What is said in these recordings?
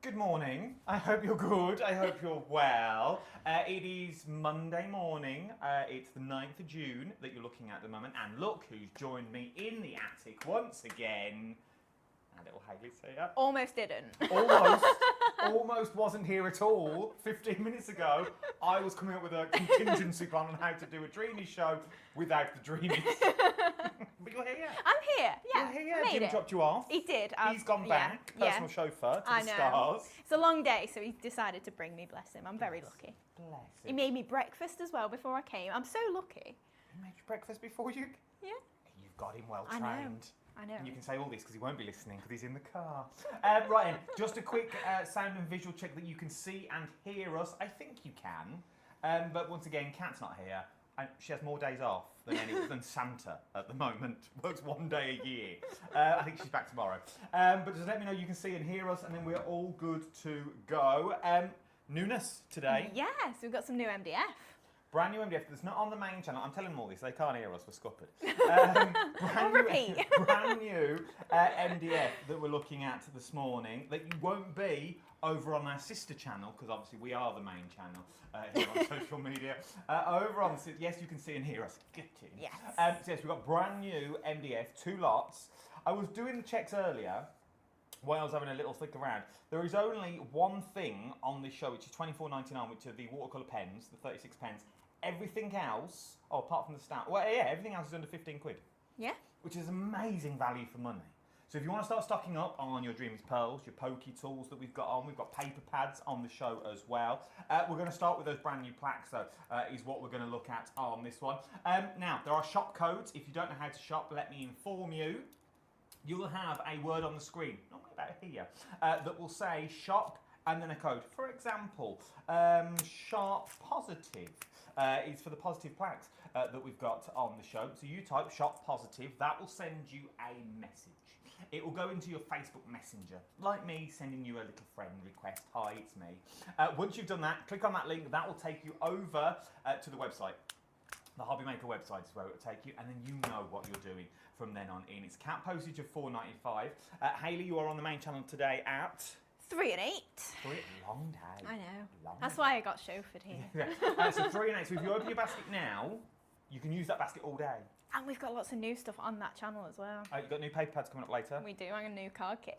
Good morning. I hope you're good. I hope you're well. It is Monday morning. It's the 9th of June that you're looking at the moment. And look who's joined me in the attic once again. Our little Hayley's here. Almost didn't. Almost wasn't here at all. 15 minutes ago, I was coming up with a contingency plan on how to do a Dreamy show without the Dreamies. But you're here. I'm here, yeah. You're here. I made Jim it. dropped you off. He did. He's gone back. Yeah, Personal chauffeur to I the know. stars. It's a long day, so he decided to bring me, bless him. I'm very lucky. Bless He him. made me breakfast as well before I came. I'm so lucky. He made you breakfast before you... Yeah. You've got him well I know. trained. I know. And you can say all this because he won't be listening because he's in the car. Right then, just a quick sound and visual check that you can see and hear us. I think you can. But once again, Kat's not here. And she has more days off than Santa at the moment. Works one day a year. I think she's back tomorrow. But just let me know you can see and hear us, and then we're all good to go. Newness today. Yes, we've got some new MDF. Brand new MDF that's not on the main channel. I'm telling them all this, they can't hear us, we're scuppered. Repeat. Brand new MDF that we're looking at this morning that you won't be over on our sister channel, because obviously we are the main channel here on social media. Over on, yes, you can see and hear us. Get in. Yes. So yes, we've got brand new MDF, 2 lots. I was doing the checks earlier while I was having a little flick around. There is only one thing on this show, which is £24.99, which are the watercolour pens, the 36 pens. Everything else, apart from the stamp, well, yeah, everything else is under 15 quid. Yeah. Which is amazing value for money. So if you want to start stocking up on your Dreamy's pearls, your pokey tools that we've got paper pads on the show as well. We're going to start with those brand new plaques, though, is what we're going to look at on this one. Now, there are shop codes. If you don't know how to shop, let me inform you. You will have a word on the screen, normally about here, that will say shop and then a code. For example, sharp positive is for the positive plaques that we've got on the show. So you type shop positive, that will send you a message. It will go into your Facebook Messenger, like me sending you a little friend request. Hi, it's me. Once you've done that, click on that link. That will take you over to the website. The HobbyMaker website is where it will take you, and then you know what you're doing from then on in. It's cap postage of £4.95. Hayley, you are on the main channel today at 3 and 8. Long day. I know. Long That's day. why I got chauffeured here. Yeah. So 3 and 8. So if you open your basket now, you can use that basket all day. And we've got lots of new stuff on that channel as well. You've got new paper pads coming up later. We do, and a new card kit.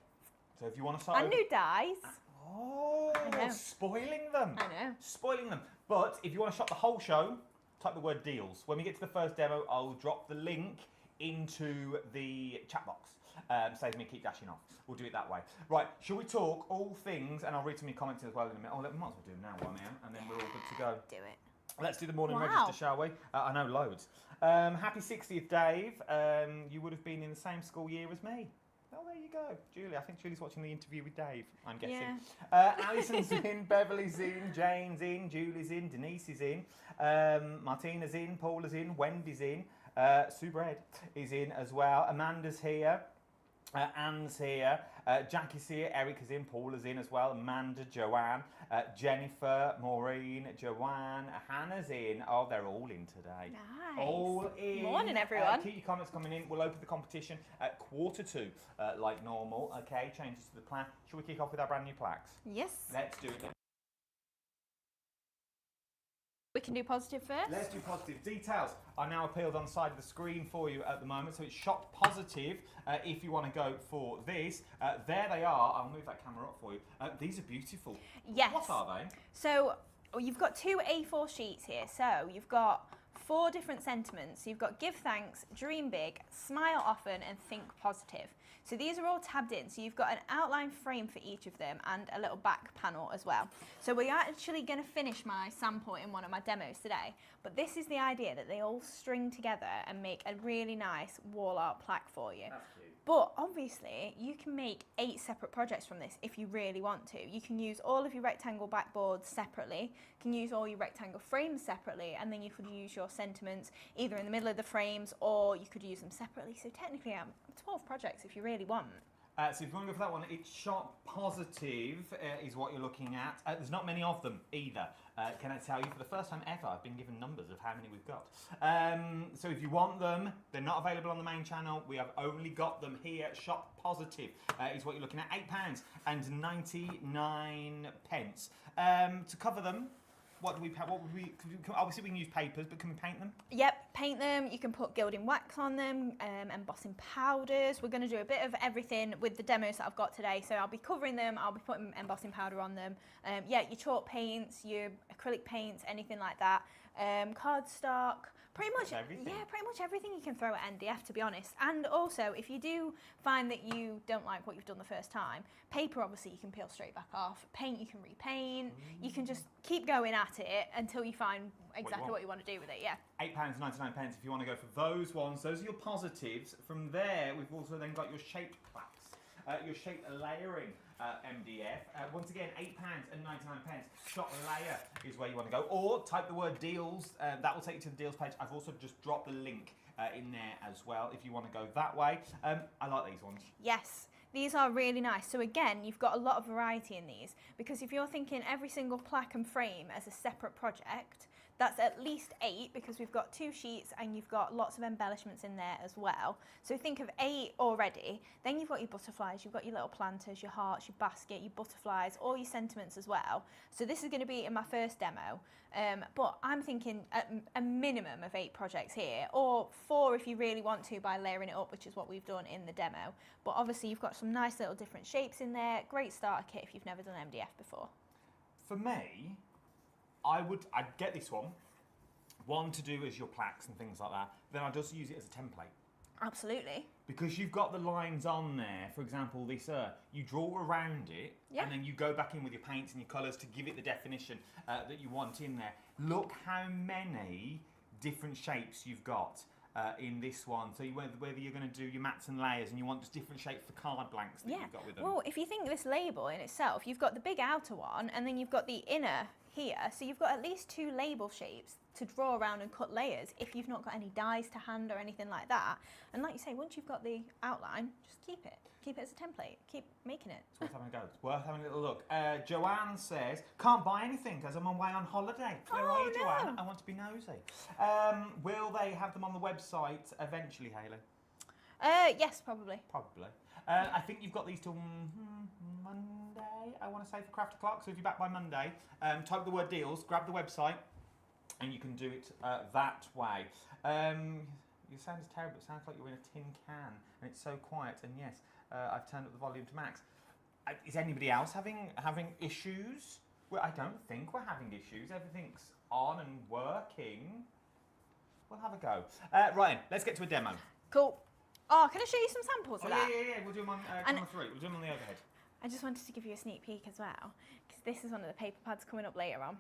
So if you want to start... And new dies. Oh, I know. spoiling them. I know. Spoiling them. But if you want to shop the whole show, type the word deals. When we get to the first demo, I'll drop the link into the chat box. Saves me keep dashing off. We'll do it that way. Right, shall we talk all things, and I'll read some of your comments as well in a minute. Oh, we might as well do them now while I'm here, and then we're all good to go. Do it. Let's do the morning Wow. register, shall we? I know loads. Happy 60th, Dave. You would have been in the same school year as me. Oh, there you go. Julie, I think Julie's watching the interview with Dave, I'm guessing. Yeah. Alison's in, Beverly's in, Jane's in, Julie's in, Denise is in, Martina's in, Paula's in, Wendy's in, Sue Bread is in as well, Amanda's here. Anne's here, Jackie's here, Eric is in, Paula's in as well, Amanda, Joanne, Jennifer, Maureen, Joanne, Hannah's in. Oh, they're all in today. Nice. All in. Morning, everyone. Keep your comments coming in. We'll open the competition at 1:45, like normal. Okay, changes to the plan. Shall we kick off with our brand new plaques? Yes. Let's do it then. We can do positive first. Let's do positive. Details are now appealed on the side of the screen for you at the moment. So it's shop positive if you want to go for this. There they are. I'll move that camera up for you. These are beautiful. Yes. What are they? So you've got 2 A4 sheets here. So you've got 4 different sentiments. You've got give thanks, dream big, smile often, and think positive. So these are all tabbed in. So you've got an outline frame for each of them and a little back panel as well. So we are actually going to finish my sample in one of my demos today. But this is the idea that they all string together and make a really nice wall art plaque for you. That's cute. But obviously you can make 8 separate projects from this if you really want to. You can use all of your rectangle backboards separately, you can use all your rectangle frames separately, and then you could use your sentiments either in the middle of the frames or you could use them separately. So technically 12 projects if you really want. So if you want to go for that one, it's Shop Positive is what you're looking at. There's not many of them either. Can I tell you, for the first time ever, I've been given numbers of how many we've got. So if you want them, they're not available on the main channel. We have only got them here. Shop Positive is what you're looking at. £8.99. To cover them, what would we? Obviously, we can use papers, but can we paint them? Yep, paint them. You can put gilding wax on them, embossing powders. We're going to do a bit of everything with the demos that I've got today. So I'll be covering them. I'll be putting embossing powder on them. Yeah, your chalk paints, your acrylic paints, anything like that. Cardstock. Pretty much everything. Yeah, pretty much everything you can throw at MDF, to be honest. And also, if you do find that you don't like what you've done the first time, paper obviously you can peel straight back off. Paint you can repaint. You can just keep going at it until you find exactly what you want to do with it. Yeah. £8.99 if you want to go for those ones. Those are your positives. From there, we've also then got your shaped plaques, your shaped layering. MDF. Once again, £8.99. Shop layer is where you want to go. Or type the word deals. That will take you to the deals page. I've also just dropped the link in there as well if you want to go that way. I like these ones. Yes. These are really nice. So again, you've got a lot of variety in these, because if you're thinking every single plaque and frame as a separate project, that's at least 8, because we've got 2 sheets and you've got lots of embellishments in there as well. So think of 8 already. Then you've got your butterflies, you've got your little planters, your hearts, your basket, your butterflies, all your sentiments as well. So this is going to be in my first demo. But I'm thinking a minimum of 8 projects here, or 4 if you really want to by layering it up, which is what we've done in the demo. But obviously you've got some nice little different shapes in there. Great starter kit if you've never done MDF before. For me, I'd get this one to do as your plaques and things like that. Then I'd also use it as a template. Absolutely. Because you've got the lines on there, for example, this you draw around it, and then you go back in with your paints and your colours to give it the definition that you want in there. Look how many different shapes you've got in this one. So whether you're going to do your mats and layers and you want just different shapes for card blanks that you've got with them. Well, if you think this label in itself, you've got the big outer one and then you've got the inner here. So you've got at least 2 label shapes to draw around and cut layers if you've not got any dies to hand or anything like that. And like you say, once you've got the outline, just keep it. Keep it as a template. Keep making it. It's worth having a go. It's worth having a little look. Joanne says, can't buy anything because I'm away on holiday. Where are you, Joanne? I want to be nosy. Will they have them on the website eventually, Hayley? Yes, probably. Probably. I think you've got these till Monday, I want to say, for Craft O'Clock. So if you're back by Monday, type the word deals, grab the website, and you can do it that way. Your sound is terrible. It sounds like you're in a tin can, and it's so quiet. And yes, I've turned up the volume to max. Is anybody else having issues? Well, I don't think we're having issues. Everything's on and working. We'll have a go. Right, let's get to a demo. Cool. Oh, can I show you some samples of that? Yeah. We'll do them on camera 3. We'll do them on the overhead. I just wanted to give you a sneak peek as well, because this is one of the paper pads coming up later on.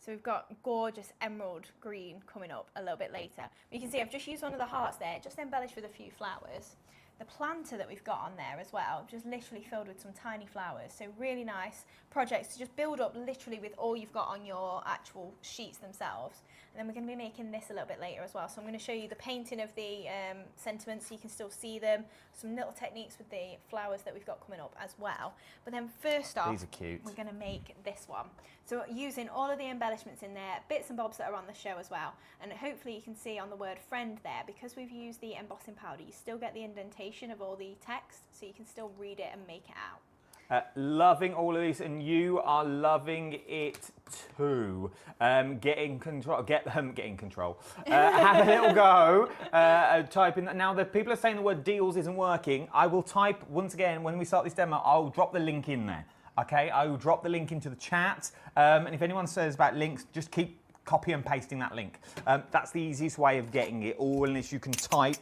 So we've got gorgeous emerald green coming up a little bit later. You can see I've just used one of the hearts there, just embellished with a few flowers. The planter that we've got on there as well, just literally filled with some tiny flowers. So really nice projects to just build up literally with all you've got on your actual sheets themselves. And then we're going to be making this a little bit later as well. So I'm going to show you the painting of the sentiments so you can still see them. Some little techniques with the flowers that we've got coming up as well. But then first off, these are cute. We're going to make this one. So using all of the embellishments in there, bits and bobs that are on the show as well. And hopefully you can see on the word friend there, because we've used the embossing powder, you still get the indentation of all the text, so you can still read it and make it out. Loving all of these, and you are loving it too. Get in control. Have a little go. Type in. Now, the people are saying the word deals isn't working. I will type once again when we start this demo. I'll drop the link in there. Okay, I will drop the link into the chat. And if anyone says about links, just keep copy and pasting that link. That's the easiest way of getting it all, unless you can type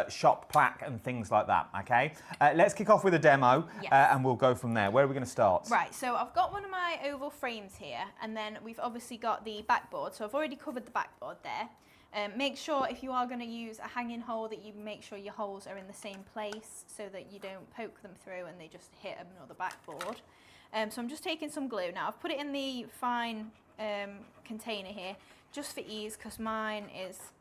shop plaque and things like that, okay? Let's kick off with a demo, and we'll go from there. Where are we going to start? Right, so I've got one of my oval frames here, and then we've obviously got the backboard, so I've already covered the backboard there. Make sure if you are going to use a hanging hole that you make sure your holes are in the same place so that you don't poke them through and they just hit another backboard. So I'm just taking some glue. Now I've put it in the fine container here just for ease, because mine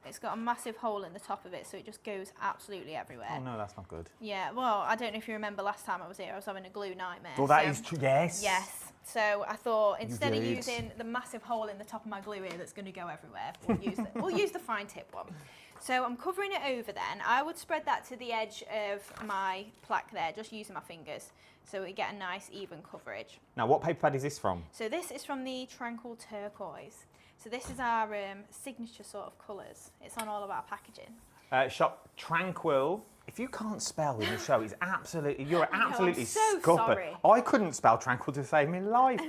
it's got a massive hole in the top of it, so it just goes absolutely everywhere. Oh no, that's not good. Yeah, well, I don't know if you remember last time I was here, I was having a glue nightmare. Well, that is true, yes. Yes. So I thought instead of using the massive hole in the top of my glue here that's going to go everywhere, we'll use the fine tip one. So I'm covering it over then. I would spread that to the edge of my plaque there, just using my fingers, so we get a nice even coverage. Now, what paper pad is this from? So this is from the Tranquil Turquoise. So this is our signature sort of colours. It's on all of our packaging. Shop Tranquil. If you can't spell in the show, you're absolutely I'm so scuppered. sorry. I couldn't spell Tranquil to save me life.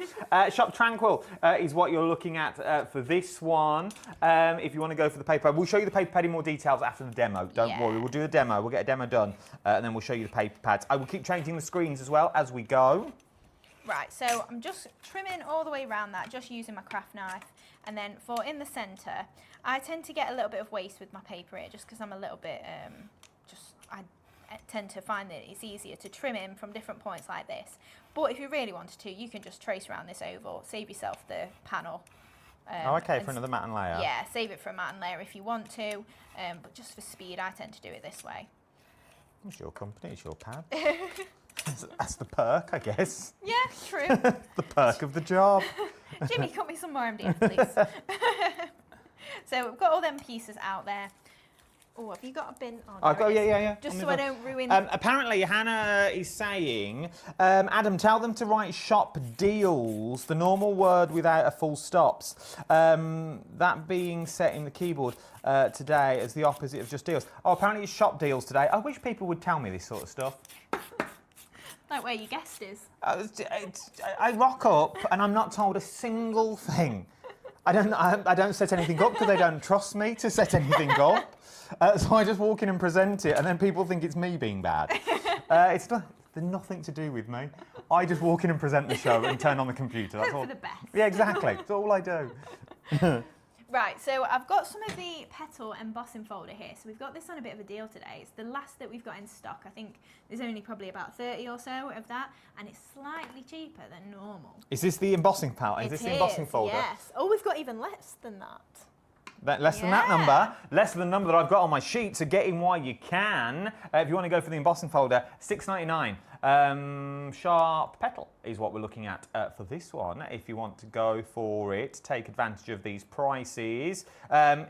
Shop Tranquil is what you're looking at for this one. If you want to go for the paper, we'll show you the paper pad in more details after the demo. Don't worry, we'll do a demo. We'll get a demo done, and then we'll show you the paper pads. I will keep changing the screens as well as we go. Right, so I'm just trimming all the way around that, just using my craft knife. And then for in the centre, I tend to get a little bit of waste with my paper here, just because I'm a little bit, I tend to find that it's easier to trim in from different points like this. But if you really wanted to, you can just trace around this oval, save yourself the panel. For another matte and layer. Yeah, save it for a matte and layer if you want to, but just for speed, I tend to do it this way. It's your company, it's your pad. That's the perk, I guess. Yeah, true. The perk of the job. Jimmy, cut me some more MDF, please. So we've got all them pieces out there. Oh, have you got a bin? Oh, yeah. Just so I don't ruin... Apparently, Hannah is saying, Adam, tell them to write shop deals, the normal word without a full stops. That being set in the keyboard today as the opposite of just deals. Oh, apparently it's shop deals today. I wish people would tell me this sort of stuff. Like where your guest is. I rock up and I'm not told a single thing. I don't set anything up because they don't trust me to set anything up. So I just walk in and present it, and then people think it's me being bad. It's nothing to do with me. I just walk in and present the show and turn on the computer. That's all. For the best. Yeah, exactly. That's all I do. Right, so I've got some of the petal embossing folder here. So we've got this on a bit of a deal today. It's the last that we've got in stock. I think there's only probably about 30 or so of that, and it's slightly cheaper than normal. Is this the embossing palette? Is this the embossing folder? Yes. Oh, we've got even less than that. Less than that number, less than the number that I've got on my sheet, so get in while you can. If you want to go for the embossing folder, $6.99. Sharp petal is what we're looking at for this one. If you want to go for it, take advantage of these prices.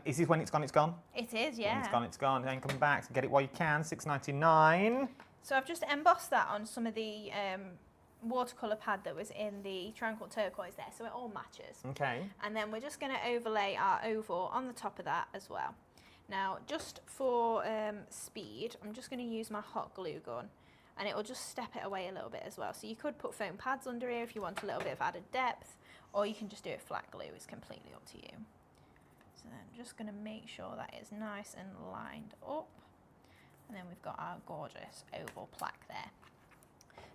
Is this when it's gone, it's gone? It is, yeah. When it's gone, it's gone. Then come back, so get it while you can, $6.99. So I've just embossed that on some of the watercolour pad that was in the Tranquil Turquoise there, so it all matches. Okay. And then we're just going to overlay our oval on the top of that as well. Now, just for speed, I'm just going to use my hot glue gun, and it will just step it away a little bit as well. So you could put foam pads under here if you want a little bit of added depth, or you can just do it flat glue. It's completely up to you. So then I'm just going to make sure that it's nice and lined up. And then we've got our gorgeous oval plaque there.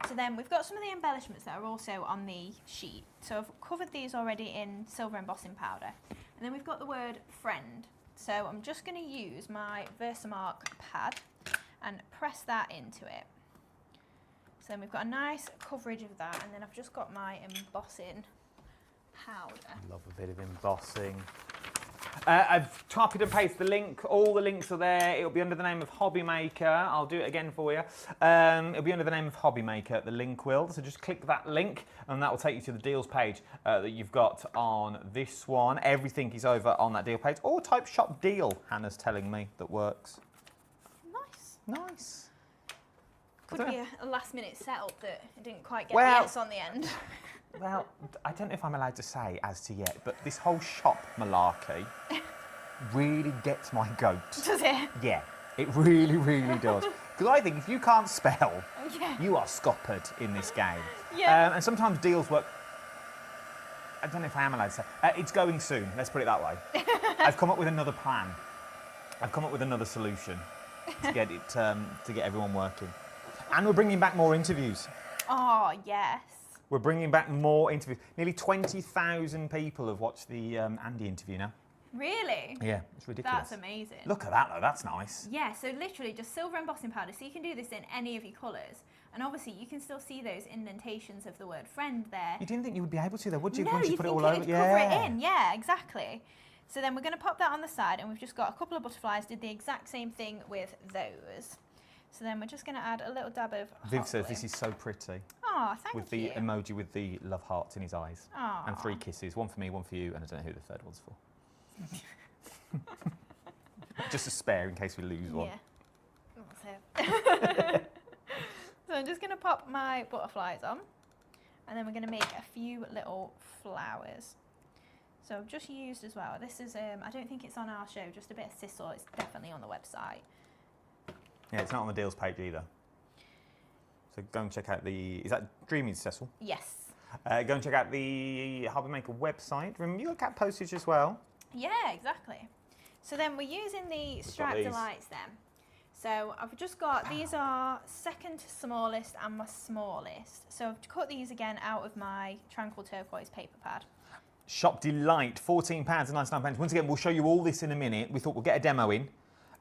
So then we've got some of the embellishments that are also on the sheet. So I've covered these already in silver embossing powder. And then we've got the word friend. So I'm just going to use my Versamark pad and press that into it. So then we've got a nice coverage of that, and then I've just got my embossing powder. I love a bit of embossing. I've copied and pasted the link. All the links are there. It'll be under the name of HobbyMaker. I'll do it again for you. It'll be under the name of HobbyMaker, the link will. So just click that link and that will take you to the deals page that you've got on this one. Everything is over on that deal page. Or type shop deal, Hannah's telling me, that works. Nice. Nice. Could be a last minute setup that didn't quite get the yes on the end. Well, I don't know if I'm allowed to say as to yet, but this whole shop malarkey really gets my goat. Does it? Yeah, it really, really does. Because I think if you can't spell, you are scuppered in this game. Yeah. And sometimes deals work. I don't know if I am allowed to say. It's going soon, let's put it that way. I've come up with another plan. I've come up with another solution to get it, to get everyone working. And we're bringing back more interviews. Oh, yes. We're bringing back more interviews. Nearly 20,000 people have watched the Andy interview now. Really? Yeah, it's ridiculous. That's amazing. Look at that though, that's nice. Yeah, so literally just silver embossing powder. So you can do this in any of your colours. And obviously you can still see those indentations of the word friend there. You didn't think you would be able to though, would you? No, Once you you put it think all over. it'd cover it in. Yeah, exactly. So then we're going to pop that on the side, and we've just got a couple of butterflies, did the exact same thing with those. So then we're just going to add a little dab of Viv hot says glue. this is so pretty. Oh, thank with you. the emoji with the love hearts in his eyes. Aw. And 3 kisses, 1 for me, 1 for you, and I don't know who the third one's for. Just a spare in case we lose one. Yeah. So I'm just going to pop my butterflies on, and then we're going to make a few little flowers. So I've just used as well, this is, I don't think it's on our show, just a bit of sisal, it's definitely on the website. Yeah, it's not on the deals page either. So go and check out the, is that Dreamy Cecil? Yes. Go and check out the HobbyMaker website. Remember, you got cat postage as well. Yeah, exactly. So then we're using the striped delights then. So I've just got, these are second smallest and my smallest. So I've cut these again out of my Tranquil Turquoise paper pad. Shop Delight, £14.99. Once again, we'll show you all this in a minute. We thought we'll get a demo in.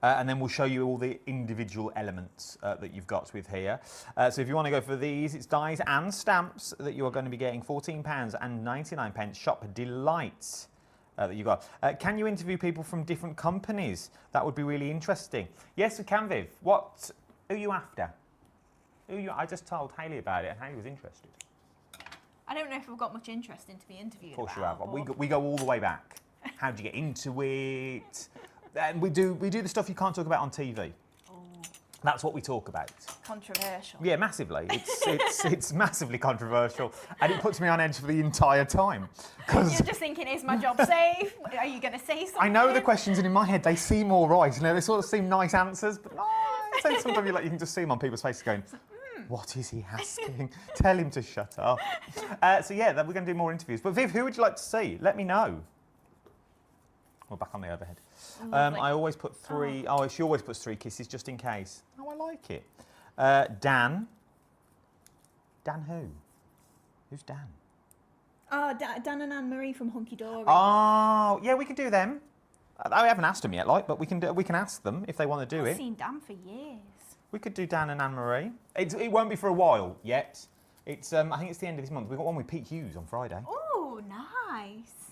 And then we'll show you all the individual elements that you've got with here. So if you want to go for these, it's dies and stamps that you are going to be getting £14.99. Shop Delight that you got. Can you interview people from different companies? That would be really interesting. Yes, we can, Viv. Who are you after? I just told Hayley about it, and Hayley was interested. I don't know if I've got much interest in to be interviewed. Of course about, you have. We go all the way back. How did you get into it? And we do the stuff you can't talk about on TV. Oh. That's what we talk about. Controversial. Yeah, massively. It's massively controversial, and it puts me on edge for the entire time. You're just thinking, is my job safe? Are you going to say something? I know the questions, and in my head they seem all right. You know, they sort of seem nice answers, but sometimes you can just see them on people's faces going, "What is he asking? Tell him to shut up." So yeah, we're going to do more interviews. But Viv, who would you like to see? Let me know. We're back on the overhead. I always put 3. Oh, she always puts 3 kisses just in case. Oh, I like it. Dan. Dan who? Who's Dan? Oh, Dan and Anne-Marie from Hunky Dory. Oh, yeah, we can do them. I haven't asked them yet, but we can ask them if they want to do it. I've seen Dan for years. We could do Dan and Anne-Marie. It won't be for a while yet. It's I think it's the end of this month. We've got one with Pete Hughes on Friday. Oh, nice.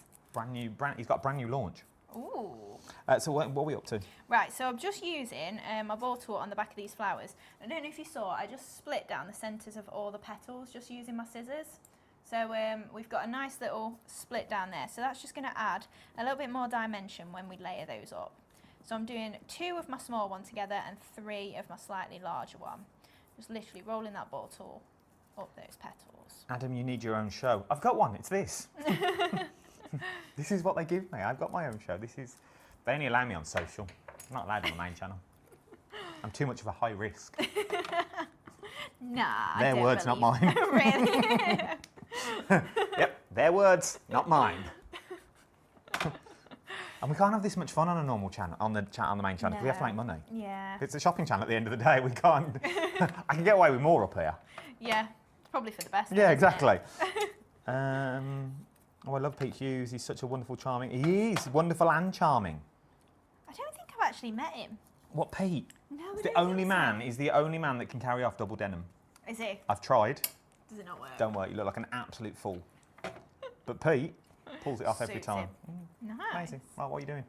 He's got a brand new launch. Ooh. So what are we up to? Right, so I'm just using my ball tool on the back of these flowers. I don't know if you saw, I just split down the centres of all the petals just using my scissors. So we've got a nice little split down there. So that's just going to add a little bit more dimension when we layer those up. So I'm doing 2 of my small one together and 3 of my slightly larger one. Just literally rolling that ball tool up those petals. Adam, you need your own show. I've got one, it's this. This is what they give me. I've got my own show. They only allow me on social. I'm not allowed on the main channel. I'm too much of a high risk. Nah, Their words, not mine. Really? Yep, their words, not mine. And we can't have this much fun on a normal channel, on the main channel, because we have to make money. Yeah. If it's a shopping channel at the end of the day, we can't. I can get away with more up here. Yeah, it's probably for the best. Yeah, exactly. Oh, I love Pete Hughes. He's such a wonderful, charming. He is wonderful and charming. I don't think I've actually met him. What, Pete? No, He's the only man that can carry off double denim. Is he? I've tried. Does it not work? Don't worry, you look like an absolute fool. But Pete pulls it off every Suits time. him. Nice. Amazing. Well, what are you doing?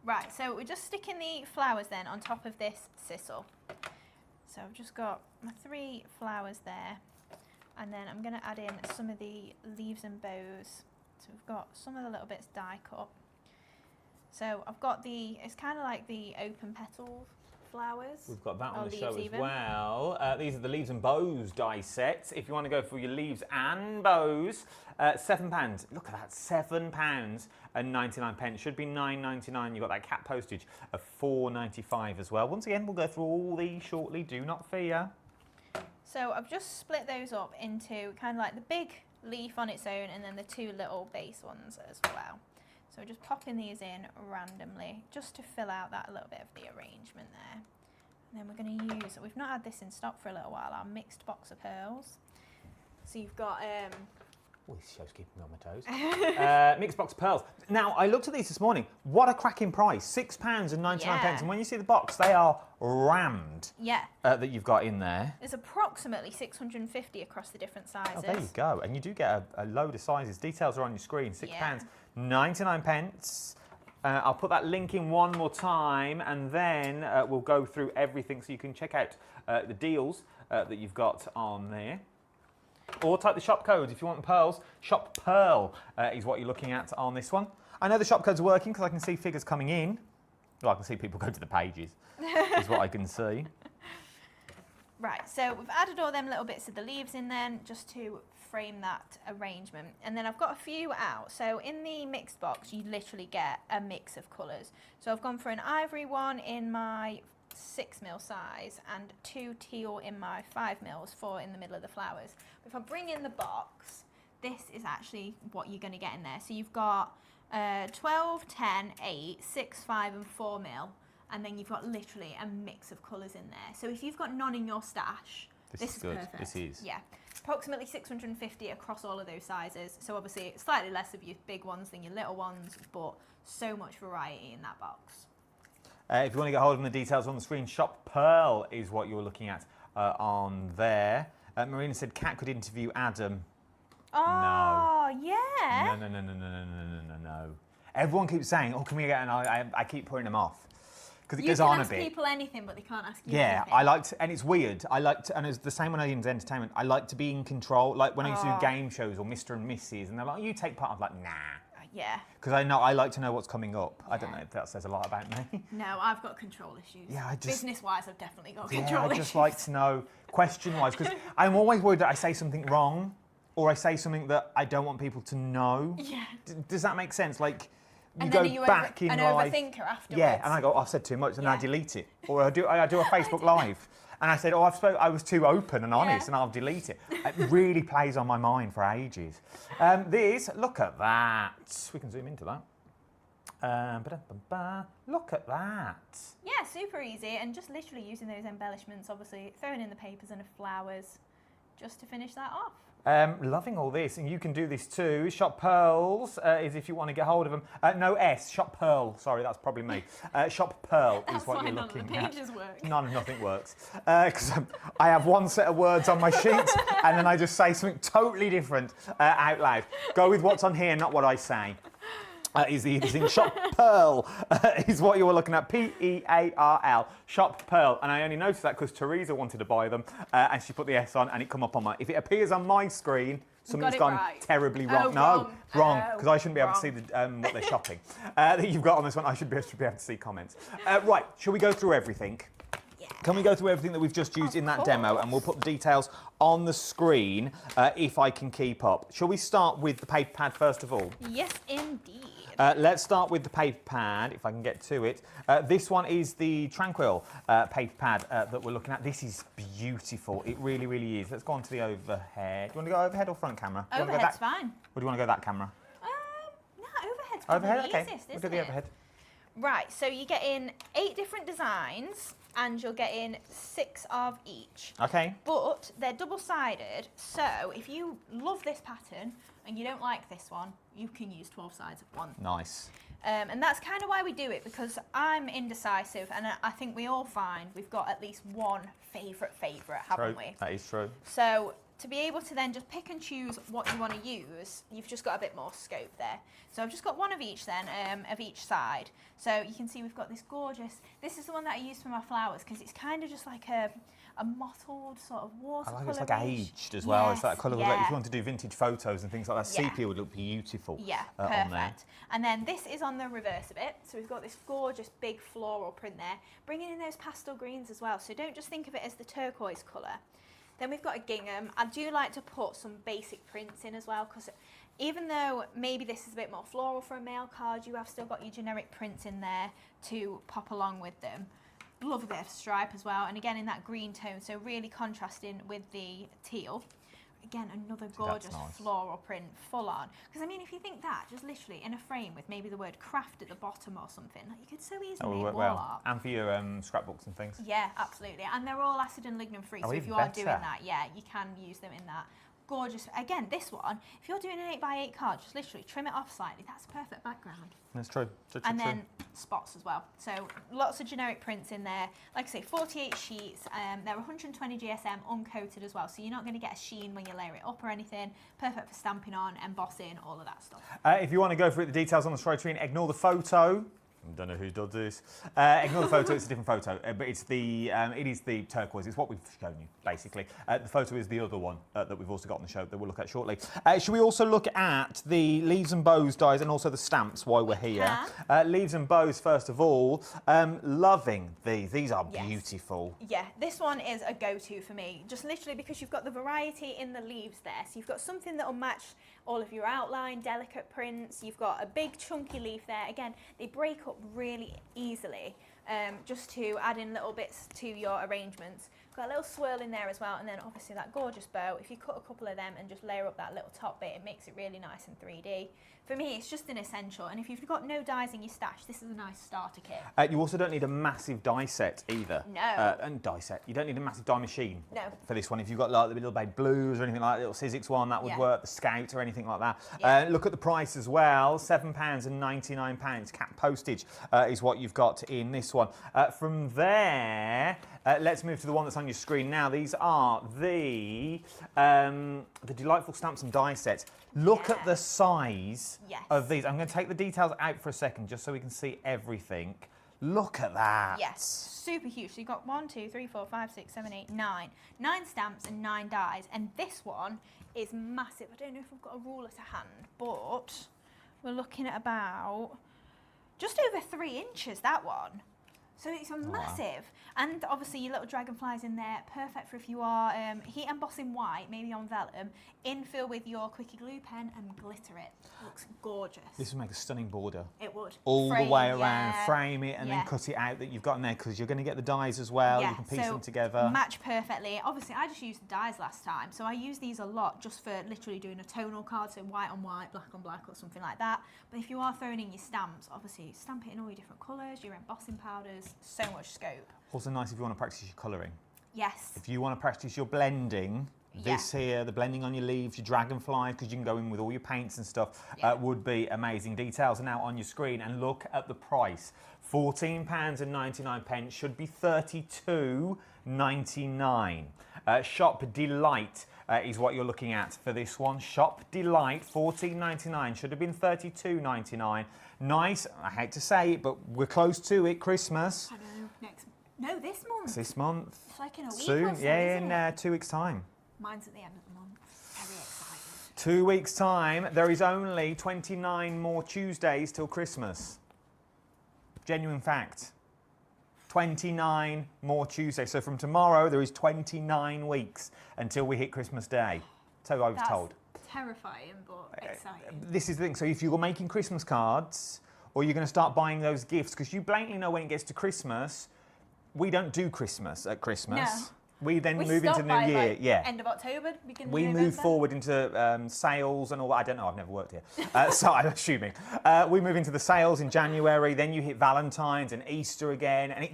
Right, so we're just sticking the flowers then on top of this sisal. So I've just got my 3 flowers there, and then I'm going to add in some of the leaves and bows. So we've got some of the little bits die cut. So I've got it's kind of like the open petal flowers. We've got that on Or the show leaves as even. well. These are the leaves and bows die sets. If you want to go for your leaves and bows, £7. Look at that, £7 and 99p. Should be £9.99. You've got that cat postage of £4.95 as well. Once again, we'll go through all these shortly. Do not fear. So I've just split those up into kind of like the big leaf on its own and then the 2 little base ones as well. So we're just popping these in randomly just to fill out that little bit of the arrangement there. And then we're going to use, we've not had this in stock for a little while, our mixed box of pearls. So you've got Oh, this show's keeping me on my toes. Mixed box pearls. Now, I looked at these this morning. What a cracking price. £6 and 99p. Yeah. And when you see the box, they are rammed. Yeah. That you've got in there. There's approximately 650 across the different sizes. Oh, there you go. And you do get a load of sizes. Details are on your screen. £6, Yeah. 99p. I'll put that link in one more time, and then we'll go through everything so you can check out the deals that you've got on there. Or type the shop code if you want pearls. Shop Pearl is what you're looking at on this one. I know the shop codes are working because I can see figures coming in. Well, I can see people go to the pages, is what I can see. Right, so we've added all them little bits of the leaves in then, just to frame that arrangement. And then I've got a few out. So in the mixed box, you literally get a mix of colours. So I've gone for an ivory one in my 6mm size and 2 teal in my 5mm, 4 in the middle of the flowers. But if I bring in the box, this is actually what you're going to get in there. So you've got 12, 10, 8, 6, 5 and 4mm. And then you've got literally a mix of colours in there. So if you've got none in your stash, this is good. Perfect. This is. Yeah. Approximately 650 across all of those sizes. So obviously slightly less of your big ones than your little ones, but so much variety in that box. If you want to get hold of the details on the screen, Shop Pearl is what you're looking at on there. Marina said Kat could interview Adam. Oh, no. Yeah. No. Everyone keeps saying, oh, can we get, and I keep putting them off. Because it goes on a bit. You can ask people anything, but they can't ask you anything. anything. I like to, and it's weird. I like to, and it's the same when I do entertainment. I like to be in control. Like when I used to do game shows or Mr. and Mrs. and they're like, oh, you take part. I'm like, nah. Yeah. Because I like to know what's coming up. Yeah. I don't know if that says a lot about me. No, I've got control issues. Yeah, business-wise, I've definitely got control issues. I just like to know question-wise because I'm always worried that I say something wrong or I say something that I don't want people to know. Yeah. Does that make sense? Like. And then are you an overthinker afterwards? Yeah, and I go, oh, I've said too much, and I delete it. Or I do a Facebook Live, and I said, oh, I was too open and honest, and I'll delete it. It really plays on my mind for ages. Look at that. We can zoom into that. Look at that. Yeah, super easy, and just literally using those embellishments, obviously, throwing in the papers and the flowers, just to finish that off. Loving all this, and you can do this too. Shop Pearls is if you want to get hold of them. No S, Shop Pearl. Sorry, that's probably me. Shop Pearl is what you're looking at. None of the pages work. Nothing works. Because I have one set of words on my sheet, and then I just say something totally different out loud. Go with what's on here, not what I say. Is in Shop Pearl is what you were looking at. Pearl. Shop Pearl. And I only noticed that because Teresa wanted to buy them and she put the S on and it come up on my... If it appears on my screen, something's gone terribly wrong. Wrong. Because I shouldn't be able to see what they're shopping. That you've got on this one, I should be able to see comments. Right, shall we go through everything? Yeah. Can we go through everything that we've just used in that demo? And we'll put the details on the screen if I can keep up. Shall we start with the paper pad first of all? Yes, indeed. Let's start with the paper pad, if I can get to it. This one is the Tranquil paper pad that we're looking at. This is beautiful. It really, really is. Let's go on to the overhead. Do you want to go overhead or front camera? Overhead's fine. Or do you want to go that camera? No, overhead's probably the easiest, isn't we'll do the overhead. Right, so you get in 8 different designs and you'll get in 6 of each. Okay. But they're double-sided, so if you love this pattern and you don't like this one, you can use 12 sides of one. Nice. And that's kind of why we do it, because I'm indecisive and I think we all find we've got at least one favourite, haven't we? That is true. So to be able to then just pick and choose what you want to use, you've just got a bit more scope there. So I've just got one of each then, of each side. So you can see we've got this gorgeous, this is the one that I use for my flowers because it's kind of just like a mottled sort of watercolour. I like it's like aged as well. Yes, it's that colour. Like if you want to do vintage photos and things like that, sepia would look beautiful. Yeah, perfect. On there. And then this is on the reverse of it. So we've got this gorgeous big floral print there, bringing in those pastel greens as well. So don't just think of it as the turquoise colour. Then we've got a gingham. I do like to put some basic prints in as well because even though maybe this is a bit more floral for a mail card, you have still got your generic prints in there to pop along with them. Love a bit of stripe as well, and again in that green tone, so really contrasting with the teal. Again, another gorgeous floral print, full on. Because I mean, if you think that, just literally in a frame with maybe the word craft at the bottom or something, like you could so easily make wall art. And for your scrapbooks and things. Yeah, absolutely. And they're all acid and lignin free, so if you are doing that, yeah, you can use them in that. gorgeous. Again, this one, if you're doing an 8x8 card, just literally trim it off slightly. That's perfect background. That's true. And then spots as well. So lots of generic prints in there. Like I say, 48 sheets. They're 120 GSM uncoated as well. So you're not going to get a sheen when you layer it up or anything. Perfect for stamping on, embossing, all of that stuff. If you want to go through the details on the Strotrine, ignore the photo. I don't know who does this. Ignore the photo, it's a different photo, but it's the, it is the turquoise. It's what we've shown you, basically. The photo is the other one that we've also got on the show that we'll look at shortly. Should we also look at the leaves and bows dies and also the stamps while we're here? Leaves and bows, first of all. Loving these. These are beautiful. Yeah, this one is a go-to for me, just literally because you've got the variety in the leaves there. So you've got something that will match all of your outline, delicate prints. You've got a big chunky leaf there. Again, they break up really easily, just to add in little bits to your arrangements. Got a little swirl in there as well, and then obviously that gorgeous bow. If you cut a couple of them and just layer up that little top bit, it makes it really nice and 3D. For me, it's just an essential, and if you've got no dies in your stash, this is a nice starter kit. You also don't need a massive die set either. No. And die set. You don't need a massive die machine. No. For this one. If you've got like the little baby blues or anything like that, little Sizzix one, that would work. The Scout or anything like that. Look at the price as well. £7.99 cap postage is what you've got in this one. From there, let's move to the one that's on your screen now. These are the delightful stamps and die sets. Look at the size of these. I'm going to take the details out for a second just so we can see everything. Look at that. Yes, super huge. So you've got 1, 2, 3, 4, 5, 6, 7, 8, 9. 9 stamps and 9 dies. And this one is massive. I don't know if I've got a ruler to hand, but we're looking at about just over 3 inches, that one. So it's a massive. And obviously your little dragonflies in there, perfect for if you are heat embossing white, maybe on vellum, infill with your quickie glue pen and glitter it. Looks gorgeous. This would make a stunning border. It would. All the way around, frame it and then cut it out that you've got in there because you're going to get the dies as well. You can piece them together. Match perfectly. Obviously I just used the dies last time, so I use these a lot just for literally doing a tonal card, so white on white, black on black or something like that. But if you are throwing in your stamps, obviously stamp it in all your different colours, your embossing powders, so much scope. Also nice if you want to practice your colouring. Yes. If you want to practice your blending, this here, the blending on your leaves, your dragonfly, because you can go in with all your paints and stuff, would be amazing. Details are now on your screen, and look at the price. £14.99 should be $32.99. Shop Delight is what you're looking at for this one. Shop Delight, $14.99, should have been $32.99. Nice, I hate to say it, but we're close to it, Christmas. I know, no, this month. This month. It's like in a week soon, or so, in 2 weeks' time. Mine's at the end of the month. Very excited. 2 weeks' time. There is only 29 more Tuesdays till Christmas. Genuine fact. 29 more Tuesdays. So from tomorrow, there is 29 weeks until we hit Christmas Day. So I was told. Terrifying, but exciting. This is the thing. So if you're making Christmas cards, or you're going to start buying those gifts, because you blatantly know when it gets to Christmas, we don't do Christmas at Christmas. No. We then move into the new year. Like end of October, beginning of November. Move forward into sales and all that. I don't know, I've never worked here. So I'm assuming. We move into the sales in January, then you hit Valentine's and Easter again, and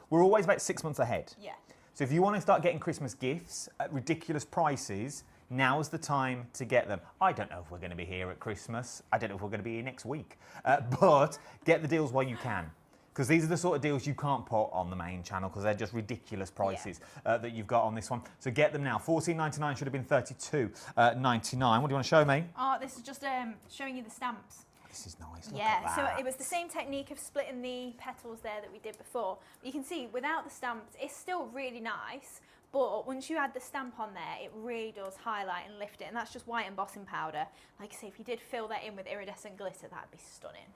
we're always about 6 months ahead. Yeah. So if you want to start getting Christmas gifts at ridiculous prices, now's the time to get them. I don't know if we're going to be here at Christmas. I don't know if we're going to be here next week. But get the deals while you can. Because these are the sort of deals you can't put on the main channel because they're just ridiculous prices that you've got on this one. So get them now. $14.99 should have been $32.99. What do you want to show me? Oh, this is just showing you the stamps. This is nice. Look at that. So it was the same technique of splitting the petals there that we did before. But you can see without the stamps, it's still really nice. But once you add the stamp on there, it really does highlight and lift it. And that's just white embossing powder. Like I say, if you did fill that in with iridescent glitter, that'd be stunning.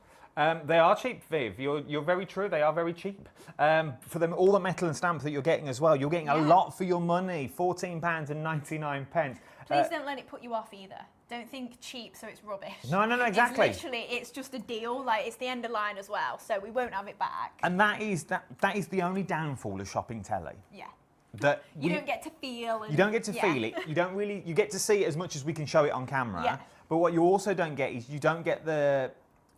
They are cheap, Viv. You're very true. They are very cheap. For them, all the metal and stamp that you're getting as well, you're getting a lot for your money. £14.99. Please don't let it put you off either. Don't think cheap, so it's rubbish. No, exactly. It's just a deal. Like it's the end of line as well, so we won't have it back. And that is the only downfall of shopping telly. Yeah. That you don't get to feel. And, you don't get to feel it. You don't really. You get to see it as much as we can show it on camera. Yeah. But what you also don't get is you don't get the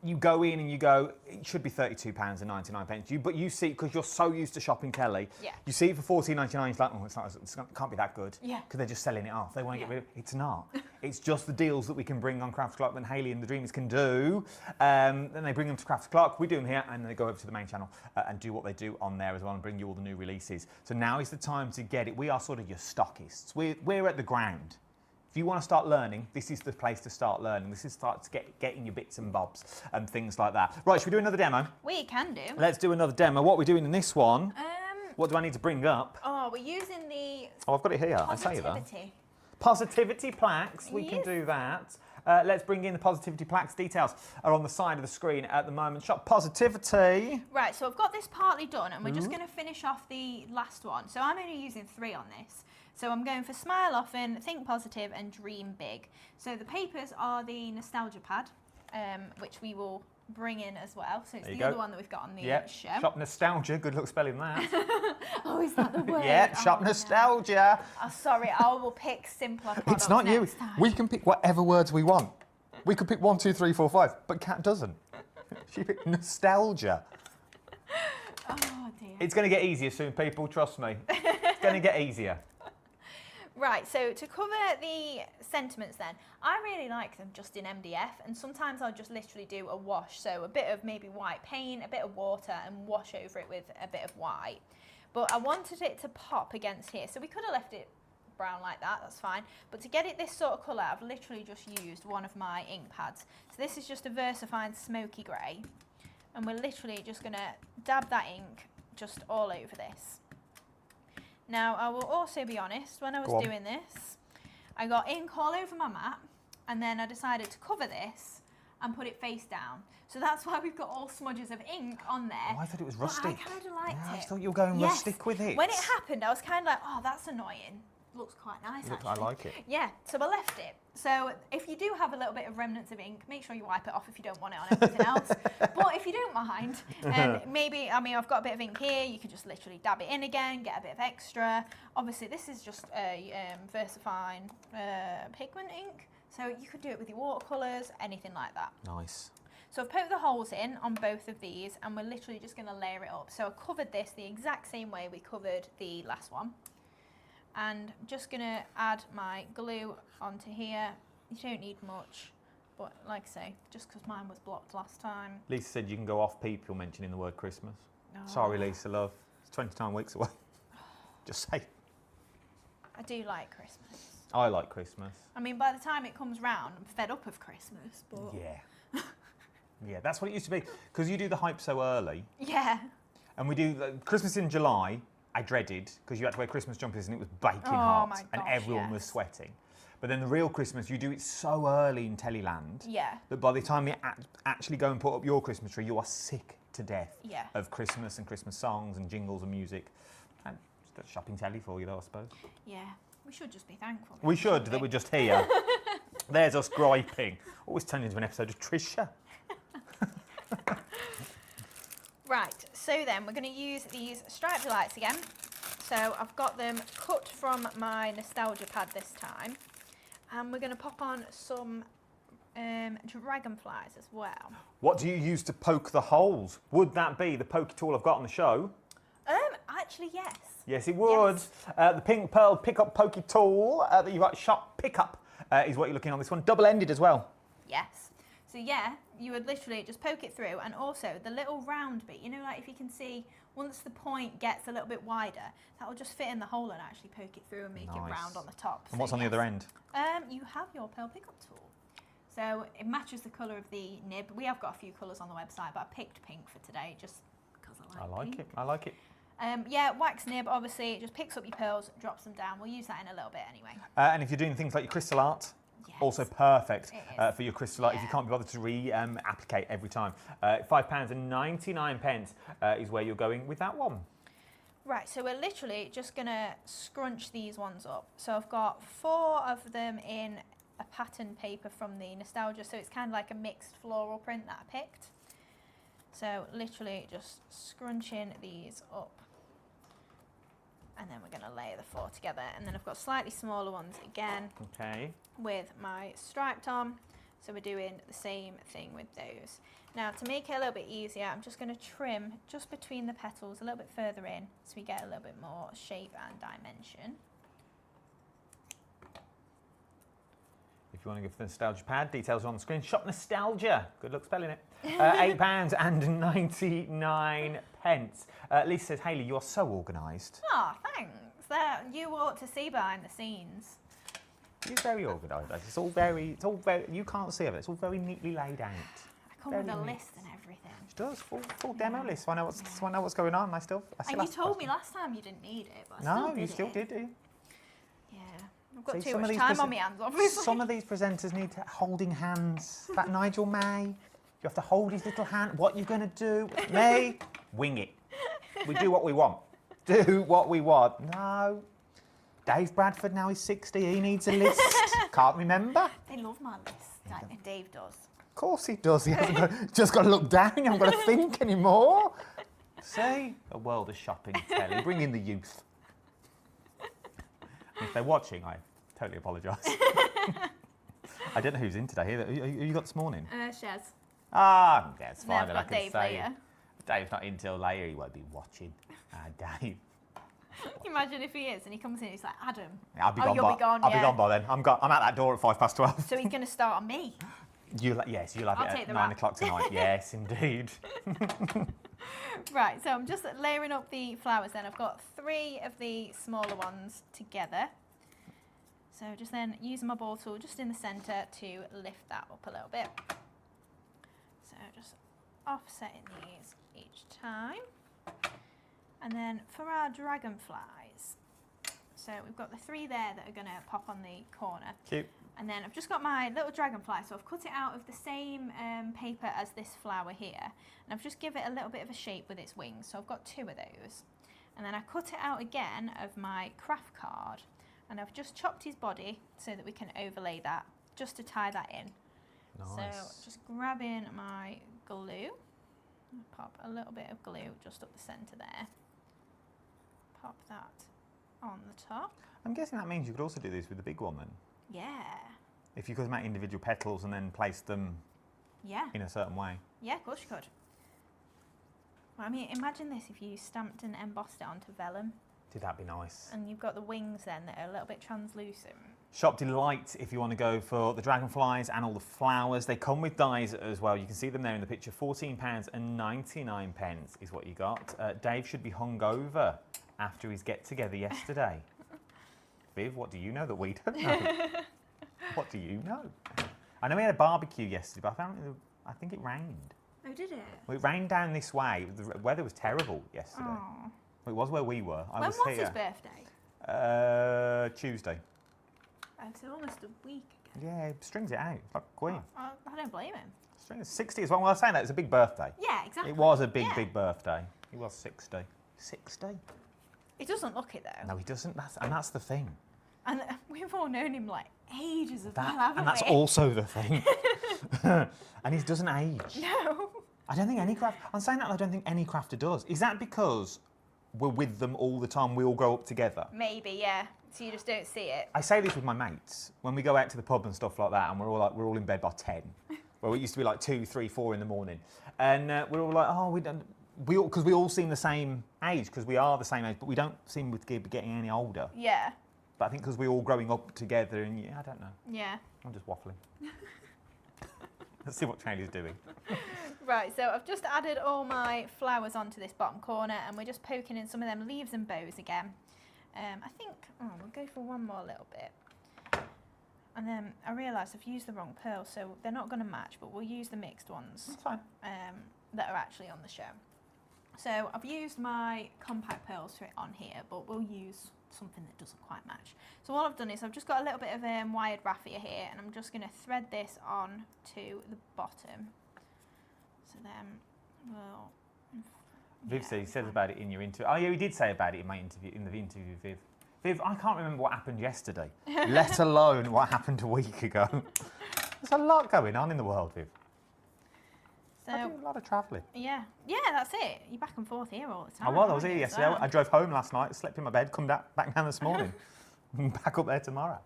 you go in and you go, it should be £32.99. But you see, because you're so used to shopping telly, you see it for £14.99, it's like, oh, it can't be that good. Yeah. Because they're just selling it off. They want to get rid of it. It's not. It's just the deals that we can bring on Crafts Clock that Hayley and the Dreamers can do. Then they bring them to Crafts Clock, we do them here, and then they go over to the main channel and do what they do on there as well and bring you all the new releases. So now is the time to get it. We are sort of your stockists. We're at the ground. If you want to start learning, this is the place to start learning. This is start to getting your bits and bobs and things like that. Right, should we do another demo? We can do. Let's do another demo. What we're doing in this one, what do I need to bring up? Oh, we're using the... Oh, I've got it here. I say that. Positivity. Positivity plaques. We can do that. Let's bring in the positivity plaques. Details are on the side of the screen at the moment. Shop positivity. Right, so I've got this partly done, and we're just going to finish off the last one. So I'm only using 3 on this. So I'm going for Smile Often, Think Positive, and Dream Big. So the papers are the Nostalgia Pad, which we will bring in as well. So it's the other one that we've got on the show. Shop Nostalgia. Good luck spelling that. Oh, is that the word? Yeah, Shop Nostalgia. No. Oh, sorry, I will pick simpler products. It's not you. Time. We can pick whatever words we want. We could pick 1, 2, 3, 4, 5, but Kat doesn't. She picked nostalgia. Oh, dear. It's going to get easier soon, people. Trust me. It's going to get easier. Right, so to cover the sentiments then, I really like them just in MDF, and sometimes I'll just literally do a wash, so a bit of maybe white paint, a bit of water, and wash over it with a bit of white. But I wanted it to pop against here, so we could have left it brown like that, that's fine. But to get it this sort of colour, I've literally just used one of my ink pads. So this is just a VersaFine smoky grey, and we're literally just going to dab that ink just all over this. Now, I will also be honest, when I was doing this, I got ink all over my mat, and then I decided to cover this and put it face down. So that's why we've got all smudges of ink on there. Oh, I thought it was rustic. I kind of liked it. I thought you were going rustic with it. When it happened, I was kind of like, oh, that's annoying. Looks quite nice, actually. I like it. Yeah, so I left it. So if you do have a little bit of remnants of ink, make sure you wipe it off if you don't want it on everything else. But if you don't mind, maybe, I mean, I've got a bit of ink here. You can just literally dab it in again, get a bit of extra. Obviously, this is just a VersaFine pigment ink. So you could do it with your watercolours, anything like that. Nice. So I've poked the holes in on both of these, and we're literally just going to layer it up. So I covered this the exact same way we covered the last one. And I'm just going to add my glue onto here. You don't need much, but like I say, just because mine was blocked last time. Lisa said you can go off people mentioning the word Christmas. Oh. Sorry, Lisa, love. It's 29 weeks away. Just say. I do like Christmas. I like Christmas. I mean, by the time it comes round, I'm fed up of Christmas, but... Yeah. Yeah, that's what it used to be. Because you do the hype so early. Yeah. And we do Christmas in July. I dreaded, because you had to wear Christmas jumpers and it was baking hot, and everyone was sweating. But then the real Christmas, you do it so early in Teleland that by the time you actually go and put up your Christmas tree, you are sick to death of Christmas and Christmas songs and jingles and music. And just shopping telly for you, though, I suppose. Yeah, we should just be thankful. We should, that we're just here. There's us griping. Always turned into an episode of Trisha. Right, so then we're going to use these striped lights again. So I've got them cut from my Nostalgia Pad this time. And we're going to pop on some dragonflies as well. What do you use to poke the holes? Would that be the pokey tool I've got on the show? Actually, yes. Yes, it would. Yes. The Pink Pearl Pickup Pokey Tool that you've got Shop Pickup is what you're looking on this one. Double-ended as well. Yes. So yeah, you would literally just poke it through, and also the little round bit, you know, like if you can see, once the point gets a little bit wider, that will just fit in the hole and actually poke it through and make it round on the top. And what's on the other end? You have your pearl pickup tool. So it matches the colour of the nib. We have got a few colours on the website, but I picked pink for today just because I like pink. I like it. Yeah, wax nib, obviously, it just picks up your pearls, drops them down. We'll use that in a little bit anyway. And if you're doing things like your crystal art, also perfect for your crystal art if you can't be bothered to re-applicate every time. £5.99 is where you're going with that one. Right, so we're literally just going to scrunch these ones up. So I've got 4 of them in a pattern paper from the Nostalgia, so it's kind of like a mixed floral print that I picked. So literally just scrunching these up. And then we're going to layer the 4 together. And then I've got slightly smaller ones again. Okay. With my striped on. So we're doing the same thing with those. Now to make it a little bit easier, I'm just going to trim just between the petals a little bit further in so we get a little bit more shape and dimension. If you want to go for the nostalgia pad, details are on the screen. Shop Nostalgia. Good luck spelling it. £8.99. Lisa says, Hayley, you are so organised. Oh, thanks. You ought to see behind the scenes. You're very organised. It's all very, you can't see it. It's all very neatly laid out. I come with a list and everything. She does, full demo list. So I know what's going on. I still and you told me last time you didn't need it, but you still did, do you? Yeah. I've got too much time on my hands, obviously. Some of these presenters need holding hands. That Nigel May, you have to hold his little hand. What are you going to do? Me? Wing it. We do what we want. Do what we want. No. Dave Bradford, now he's 60, he needs a list. Can't remember. They love my list. Dave does. Of course he does. He hasn't just got to look down. You haven't got to think anymore. See? A world of shopping telly. Bring in the youth. If they're watching, I totally apologise. I don't know who's in today. Who you got this morning? Shez. Ah, that's fine. I've got Dave later. Dave's not in till later. He won't be watching. Dave. Can you imagine if he is and he comes in, he's like, Adam. Yeah, I'll be you'll be gone. I'll be gone by then. I'm at that door at 12:05. So he's going to start on me. Yes, you'll have it at 9 o'clock tonight. Yes, indeed. Right, so I'm just layering up the flowers then. I've got 3 of the smaller ones together. So just then using my ball tool just in the centre to lift that up a little bit. So just offsetting these each time. And then for our dragonflies, so we've got the 3 there that are going to pop on the corner. Cute. And then I've just got my little dragonfly, so I've cut it out of the same paper as this flower here. And I've just given it a little bit of a shape with its wings, so I've got 2 of those. And then I cut it out again of my craft card, and I've just chopped his body so that we can overlay that, just to tie that in. Nice. So just grabbing my glue, pop a little bit of glue just up the centre there. Pop that on the top. I'm guessing that means you could also do this with the big one then. Yeah. If you could make individual petals and then place them in a certain way. Yeah, of course you could. Well, I mean, imagine this if you stamped and embossed it onto vellum. Did that be nice? And you've got the wings then that are a little bit translucent. Shop Delight, if you want to go for the dragonflies and all the flowers. They come with dies as well. You can see them there in the picture. £14.99 is what you got. Dave should be hungover after his get-together yesterday. Viv, what do you know that we don't know? What do you know? I know we had a barbecue yesterday, but I think it rained. Oh, did it? Well, it rained down this way. The weather was terrible yesterday. Oh. It was where we were. When was his birthday? Tuesday. It's almost a week ago. Yeah, strings it out. It's like a queen. I don't blame him. Strings 60 as well. Well, I was saying that it's a big birthday. Yeah, exactly. It was a big birthday. He was 60. 60? He doesn't look it though. No, he doesn't. That's the thing. And we've all known him like ages as well, haven't and that's we? also the thing. And he doesn't age. No. I don't think any craft. I'm saying that I don't think any crafter does. Is that because we're with them all the time? We all grow up together. Maybe, yeah. So you just don't see it. I say this with my mates when we go out to the pub and stuff like that, and we're all in bed by 10. Well, it used to be like 2, 3, 4 in the morning, and we're all like, oh, because we all seem the same age, because we are the same age, but we don't seem to be getting any older. Yeah. But I think because we're all growing up together, and I don't know. Yeah. I'm just waffling. Let's see what Charlie's doing. Right, so I've just added all my flowers onto this bottom corner, and we're just poking in some of them leaves and bows again. I think, we'll go for one more little bit. And then I realised I've used the wrong pearl, so they're not going to match, but we'll use the mixed ones. That's fine. That are actually on the show. So I've used my compact pearls for it on here, but we'll use something that doesn't quite match. So all I've done is I've just got a little bit of wired raffia here, and I'm just going to thread this on to the bottom. So then we'll... Viv says about it in your interview. Oh yeah, we did say about it in my interview, in the interview with Viv. Viv, I can't remember what happened yesterday, let alone what happened a week ago. There's a lot going on in the world, Viv. So, I do a lot of travelling. Yeah, that's it. You're back and forth here all the time. I was here yesterday. Well. I drove home last night, slept in my bed, come back down this morning, back up there tomorrow.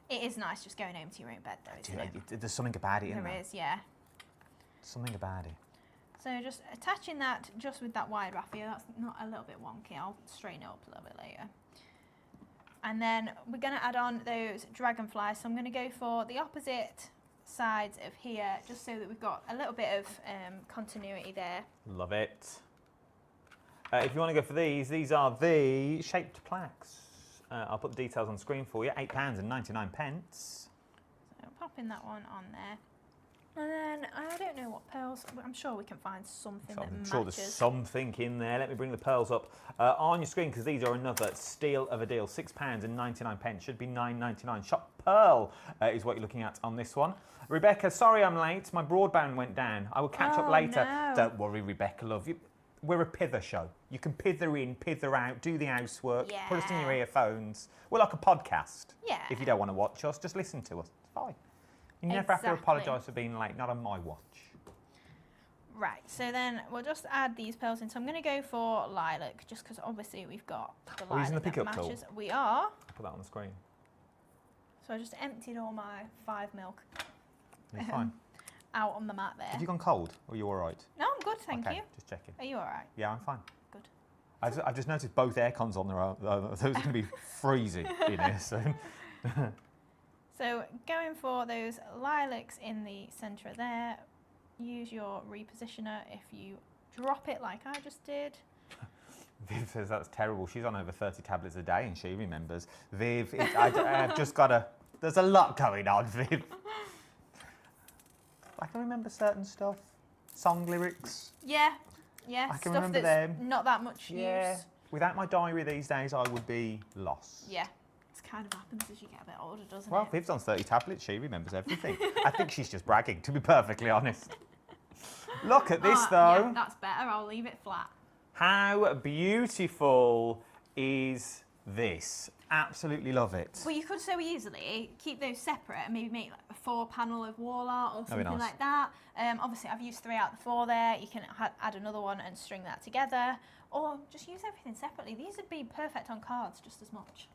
It is nice just going home to your own bed though, isn't it? There's something about it, isn't there? There is, yeah. Something about it. So just attaching that just with that wide raffia, that's not a little bit wonky. I'll straighten it up a little bit later. And then we're going to add on those dragonflies. So I'm going to go for the opposite sides of here, just so that we've got a little bit of continuity there. Love it. If you want to go for these are the shaped plaques. I'll put the details on screen for you. £8.99. So popping that one on there. And then, I don't know what pearls, I'm sure we can find something that matches. I'm sure there's something in there. Let me bring the pearls up on your screen, because these are another steal of a deal. £6.99, should be £9.99. Shop pearl is what you're looking at on this one. Rebecca, sorry I'm late. My broadband went down. I will catch up later. No. Don't worry, Rebecca, love. We're a pither show. You can pither in, pither out, do the housework, put us in your earphones. We're like a podcast. Yeah. If you don't want to watch us, just listen to us. It's fine. You never have to apologise for being late, not on my watch. Right, so then we'll just add these pearls in. So I'm going to go for lilac, just because obviously we've got the lilac using the pickup that matches. tool? We are. Put that on the screen. So I just emptied all my 5 milk You're fine. out on the mat there. Have you gone cold? Or are you all right? No, I'm good, thank you. Just checking. Are you all right? Yeah, I'm fine. Good. I've just noticed both aircons on their own. Those are going to be freezing in here. So. So going for those lilacs in the centre there, use your repositioner if you drop it like I just did. Viv says that's terrible. She's on over 30 tablets a day and she remembers. Viv, I've just got to... There's a lot going on, Viv. I can remember certain stuff. Song lyrics. Yeah, I can stuff remember that's them. not that much Yeah. use. Without my diary these days, I would be lost. Yeah. It kind of happens as you get a bit older, doesn't Well, it? Viv's on 30 tablets. She remembers everything. I think she's just bragging, to be perfectly honest. Look at this, though. Yeah, that's better. I'll leave it flat. How beautiful is this? Absolutely love it. Well, you could so easily keep those separate and maybe make like a 4-panel of wall art or That'd be something nice. like that. Obviously, I've used 3 out of the 4 there. You can add another one and string that together. Or just use everything separately. These would be perfect on cards just as much.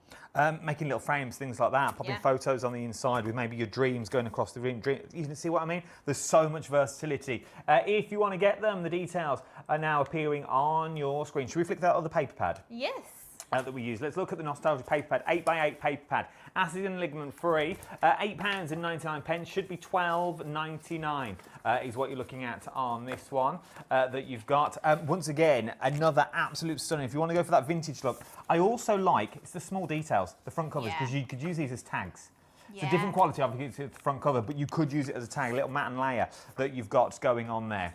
Making little frames, things like that. Popping photos on the inside with maybe your dreams going across the room. You can see what I mean? There's so much versatility. If you want to get them, the details are now appearing on your screen. Should we flick that other paper pad? Yes. That we use. Let's look at the nostalgia paper pad, 8x8 paper pad, acid and ligament free, £8.99, should be £12.99 is what you're looking at on this one that you've got. Once again, another absolute stunning. If you want to go for that vintage look, I also like, it's the small details, the front covers, because you could use these as tags. It's a different quality, obviously, it's the front cover, but you could use it as a tag, a little matte and layer that you've got going on there.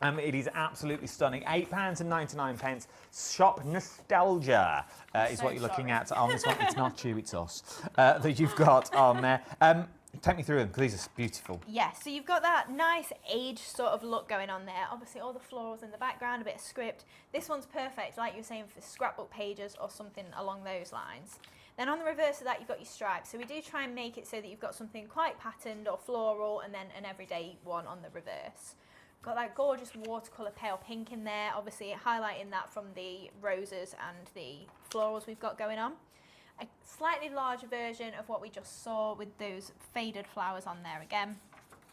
It is absolutely stunning. £8.99. Shop nostalgia is what you're looking at on this one. It's not you, it's us that you've got on there. Take me through them, because these are beautiful. Yeah, so you've got that nice age sort of look going on there. Obviously, all the florals in the background, a bit of script. This one's perfect, like you were saying, for scrapbook pages or something along those lines. Then on the reverse of that, you've got your stripes. So we do try and make it so that you've got something quite patterned or floral, and then an everyday one on the reverse. Got that gorgeous watercolour pale pink in there, obviously highlighting that from the roses and the florals we've got going on. A slightly larger version of what we just saw with those faded flowers on there again.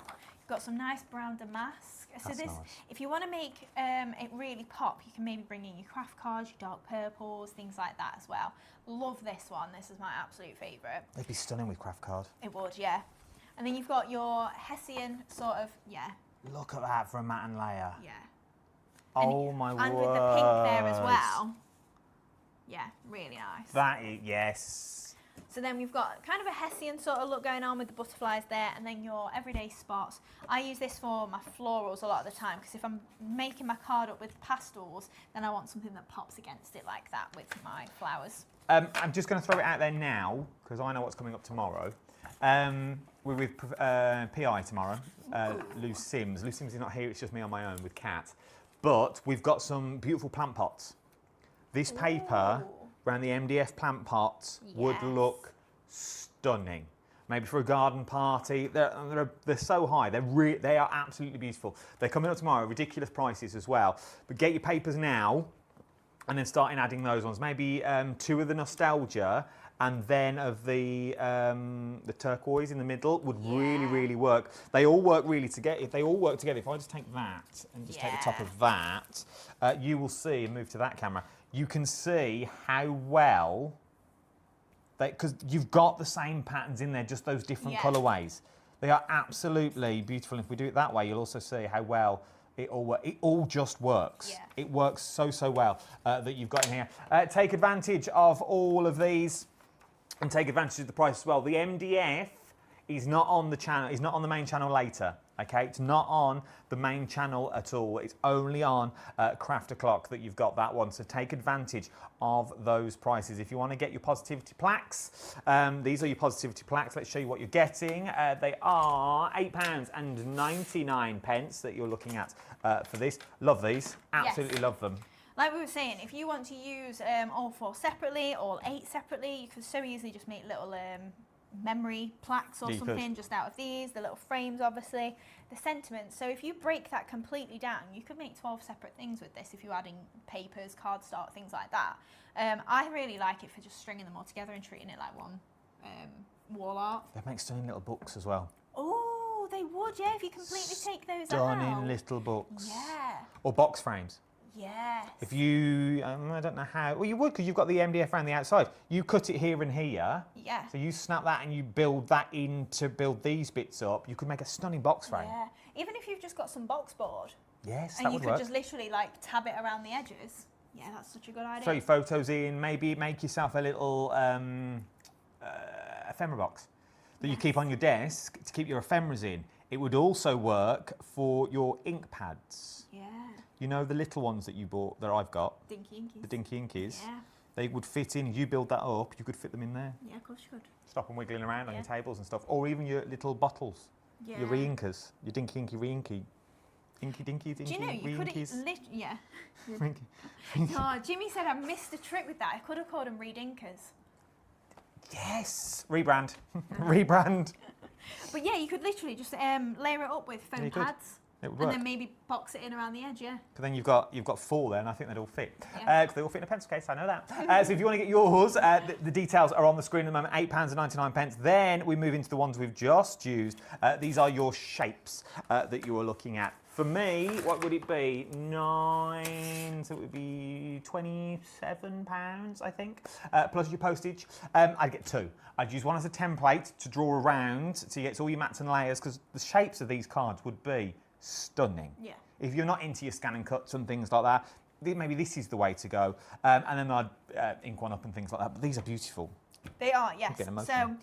You've got some nice brown damask. So That's this, nice. if you want to make it really pop, you can maybe bring in your craft cards, your dark purples, things like that as well. Love this one. This is my absolute favourite. They'd be stunning with craft card. It would, yeah. And then you've got your Hessian sort of, Look at that for a matte and layer. yeah. Oh my word. And with the pink there as well. Yeah, really nice. That is, yes. So then we've got kind of a Hessian sort of look going on with the butterflies there, and then your everyday spots. I use this for my florals a lot of the time, because if I'm making my card up with pastels, then I want something that pops against it like that with my flowers. I'm just going to throw it out there now, because I know what's coming up tomorrow. We're with PI tomorrow, Lou Sims. Lou Sims is not here, it's just me on my own with Kat. But we've got some beautiful plant pots. This paper around the MDF plant pots would look stunning. Maybe for a garden party. They're so high, they are absolutely beautiful. They're coming up tomorrow, ridiculous prices as well. But get your papers now, and then starting adding those ones. Maybe 2 of the nostalgia, and then of the turquoise in the middle would really work. They all work really together. If they all work together, if I just take that and just take the top of that, you will see, and move to that camera, you can see how well, because you've got the same patterns in there, just those different colourways. They are absolutely beautiful. And if we do it that way, you'll also see how well it all just works. Yeah. It works so well that you've got in here. Take advantage of all of these and take advantage of the price as well. The MDF is not on the channel, is not on the main channel later. Okay, it's not on the main channel at all. It's only on Craft O'Clock that you've got that one. So take advantage of those prices. If you want to get your positivity plaques, these are your positivity plaques. Let's show you what you're getting. They are £8.99 that you're looking at for this. Love these. Absolutely love them. Like we were saying, if you want to use all 4 separately, all 8 separately, you could so easily just make little memory plaques or something just out of these, the little frames obviously, the sentiments. So if you break that completely down, you could make 12 separate things with this if you're adding papers, cardstock, things like that. I really like it for just stringing them all together and treating it like one wall art. They make stunning little books as well. Oh, they would, yeah, if you completely take those out. Stunning little books. Yeah. Or box frames. Yes. If you, I don't know how, well you would because you've got the MDF around the outside. You cut it here and here. Yeah. So you snap that and you build that in to build these bits up. You could make a stunning box frame. Yeah. Even if you've just got some box board. Yes, and that you would could work. just literally like tab it around the edges. Yeah, that's such a good idea. Throw your photos in, maybe make yourself a little ephemera box that you keep on your desk to keep your ephemeras in. It would also work for your ink pads. Yeah. You know the little ones that you bought, that I've got? Dinky Inkies. The Dinky Inkies? Yeah. They would fit in, you build that up, you could fit them in there. Yeah, of course you could. Stop them wiggling around on your tables and stuff. Or even your little bottles, your re-inkers, your Dinky Inky re-inky. Inky Dinky Dinky Do you know, you could yeah. Oh, Jimmy said I missed a trick with that. I could have called them re-dinkers. Yes! Rebrand. Rebrand. But yeah, you could literally just layer it up with foam pads. It would and work. then maybe box it in around the edge, yeah. But then you've got 4 there, and I think they'd all fit. Yeah. Because they all fit in a pencil case, I know that. So if you want to get yours, the details are on the screen at the moment, £8.99. Then we move into the ones we've just used. These are your shapes that you are looking at. For me, what would it be? So it would be £27, I think, plus your postage. I'd get 2. I'd use one as a template to draw around, so you get all your mats and layers, because the shapes of these cards would be stunning. Yeah. If you're not into your scan and cuts and things like that, maybe this is the way to go. And then I'd ink one up and things like that. But these are beautiful. They are, yes. So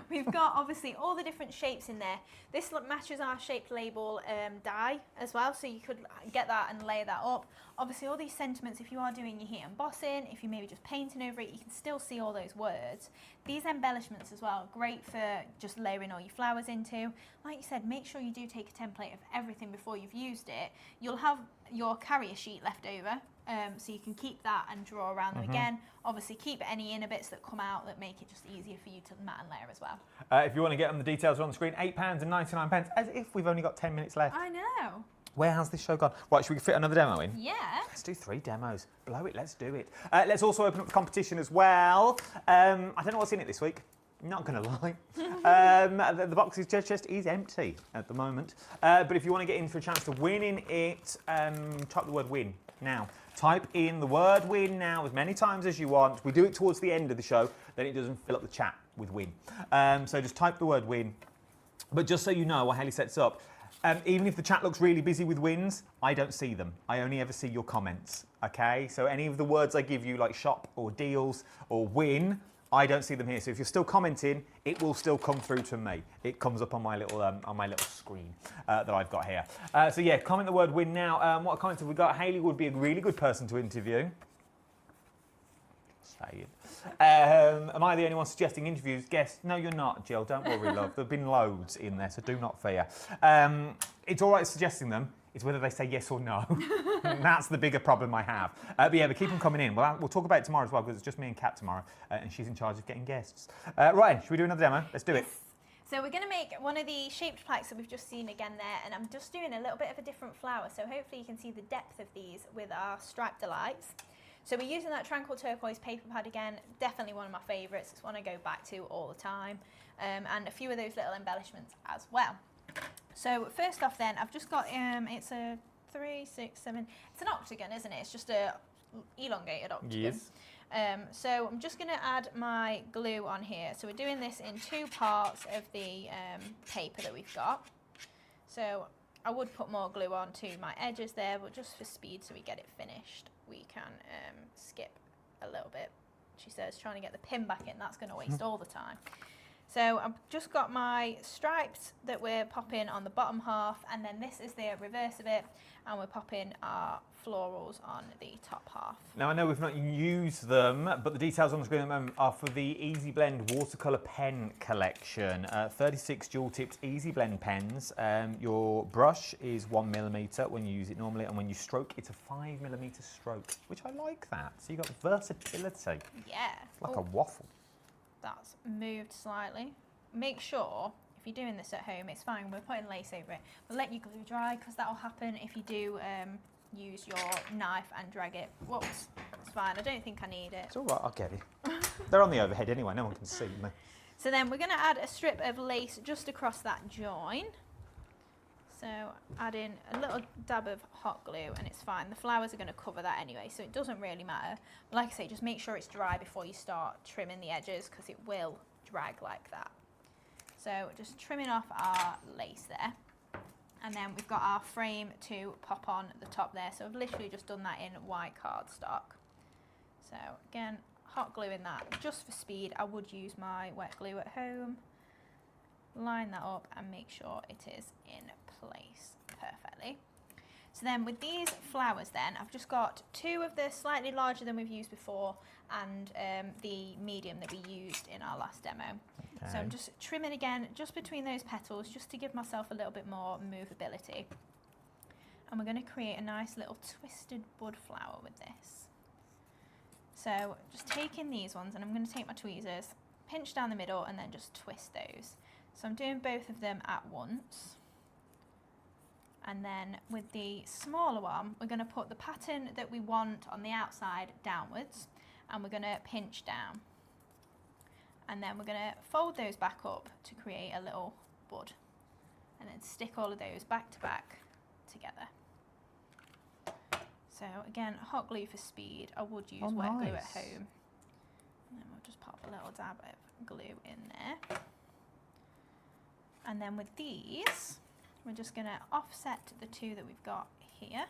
we've got obviously all the different shapes in there. This matches our shaped label die as well, so you could get that and layer that up. Obviously all these sentiments, if you are doing your heat embossing, if you're maybe just painting over it, you can still see all those words. These embellishments as well, great for just layering all your flowers into. Like you said, make sure you do take a template of everything before you've used it. You'll have your carrier sheet left over, so you can keep that and draw around them again. Obviously keep any inner bits that come out that make it just easier for you to mat and layer as well. if you want to get them, the details are on the screen. £8.99, as if we've only got 10 minutes left. I know. Where has this show gone? Right, should we fit another demo in? Yeah. Let's do 3 demos. Blow it, let's do it. Let's also open up the competition as well. I don't know what's in it this week. Not going to lie. The box is just empty at the moment. But if you want to get in for a chance to win in it, type the word win now. Type in the word win now as many times as you want. We do it towards the end of the show, then it doesn't fill up the chat with win. So just type the word win. But just so you know what Haley sets up, even if the chat looks really busy with wins, I don't see them. I only ever see your comments, okay? So any of the words I give you, like shop or deals or win, I don't see them here. So if you're still commenting, it will still come through to me. It comes up on my little screen that I've got here. So yeah, comment the word win now. What comments have we got? Haley would be a really good person to interview. Say it. Am I the only one suggesting interviews? Guests? No, you're not, Jill. Don't worry, love. There have been loads in there, so do not fear. It's all right suggesting them. It's whether they say yes or no. That's the bigger problem I have. But yeah, but keep them coming in. We'll talk about it tomorrow as well, because it's just me and Kat tomorrow, and she's in charge of getting guests. Right, should we do another demo? Let's do it. So we're going to make one of the shaped plaques that we've just seen again there, and I'm just doing a little bit of a different flower, so hopefully you can see the depth of these with our striped delights. So we're using that tranquil turquoise paper pad again, definitely one of my favourites, it's one I go back to all the time, and a few of those little embellishments as well. So first off then, I've just got, it's a 3, 6, 7, it's an octagon, isn't it? It's just a elongated octagon. Yes. So I'm just going to add my glue on here. So we're doing this in 2 parts of the paper that we've got. So I would put more glue on to my edges there, but just for speed so we get it finished, we can skip a little bit. She says trying to get the pin back in, that's going to waste all the time. So I've just got my stripes that we're popping on the bottom half, and then this is the reverse of it, and we're popping our florals on the top half. Now I know we've not used them, but the details on the screen at the moment are for the Easy Blend watercolour pen collection. 36 dual tipped Easy Blend pens. Your brush is 1mm when you use it normally, and when you stroke it's a 5mm stroke, which I like that. So you've got versatility. Yeah. It's like a waffle. That's moved slightly. Make sure, if you're doing this at home, it's fine, we're putting lace over it. But let your glue dry, because that'll happen if you do use your knife and drag it. Whoops, it's fine, I don't think I need it. It's all right, I'll get it. They're on the overhead anyway, no one can see me. So then we're going to add a strip of lace just across that join. So add in a little dab of hot glue and it's fine. The flowers are going to cover that anyway, so it doesn't really matter. But like I say, just make sure it's dry before you start trimming the edges, because it will drag like that. So just trimming off our lace there. And then we've got our frame to pop on the top there. So I've literally just done that in white cardstock. So again, hot glue in that just for speed. I would use my wet glue at home. Line that up and make sure it is in place perfectly. So then with these flowers then, I've just got 2 of the slightly larger than we've used before, and the medium that we used in our last demo. Okay. So I'm just trimming again just between those petals, just to give myself a little bit more movability. And we're going to create a nice little twisted bud flower with this. So just taking these ones, and I'm going to take my tweezers, pinch down the middle and then just twist those. So I'm doing both of them at once. And then with the smaller one, we're going to put the pattern that we want on the outside downwards, and we're going to pinch down. And then we're going to fold those back up to create a little bud. And then stick all of those back to back together. So again, hot glue for speed. I would use wet glue at home. And then we'll just pop a little dab of glue in there. And then with these, we're just going to offset the 2 that we've got here.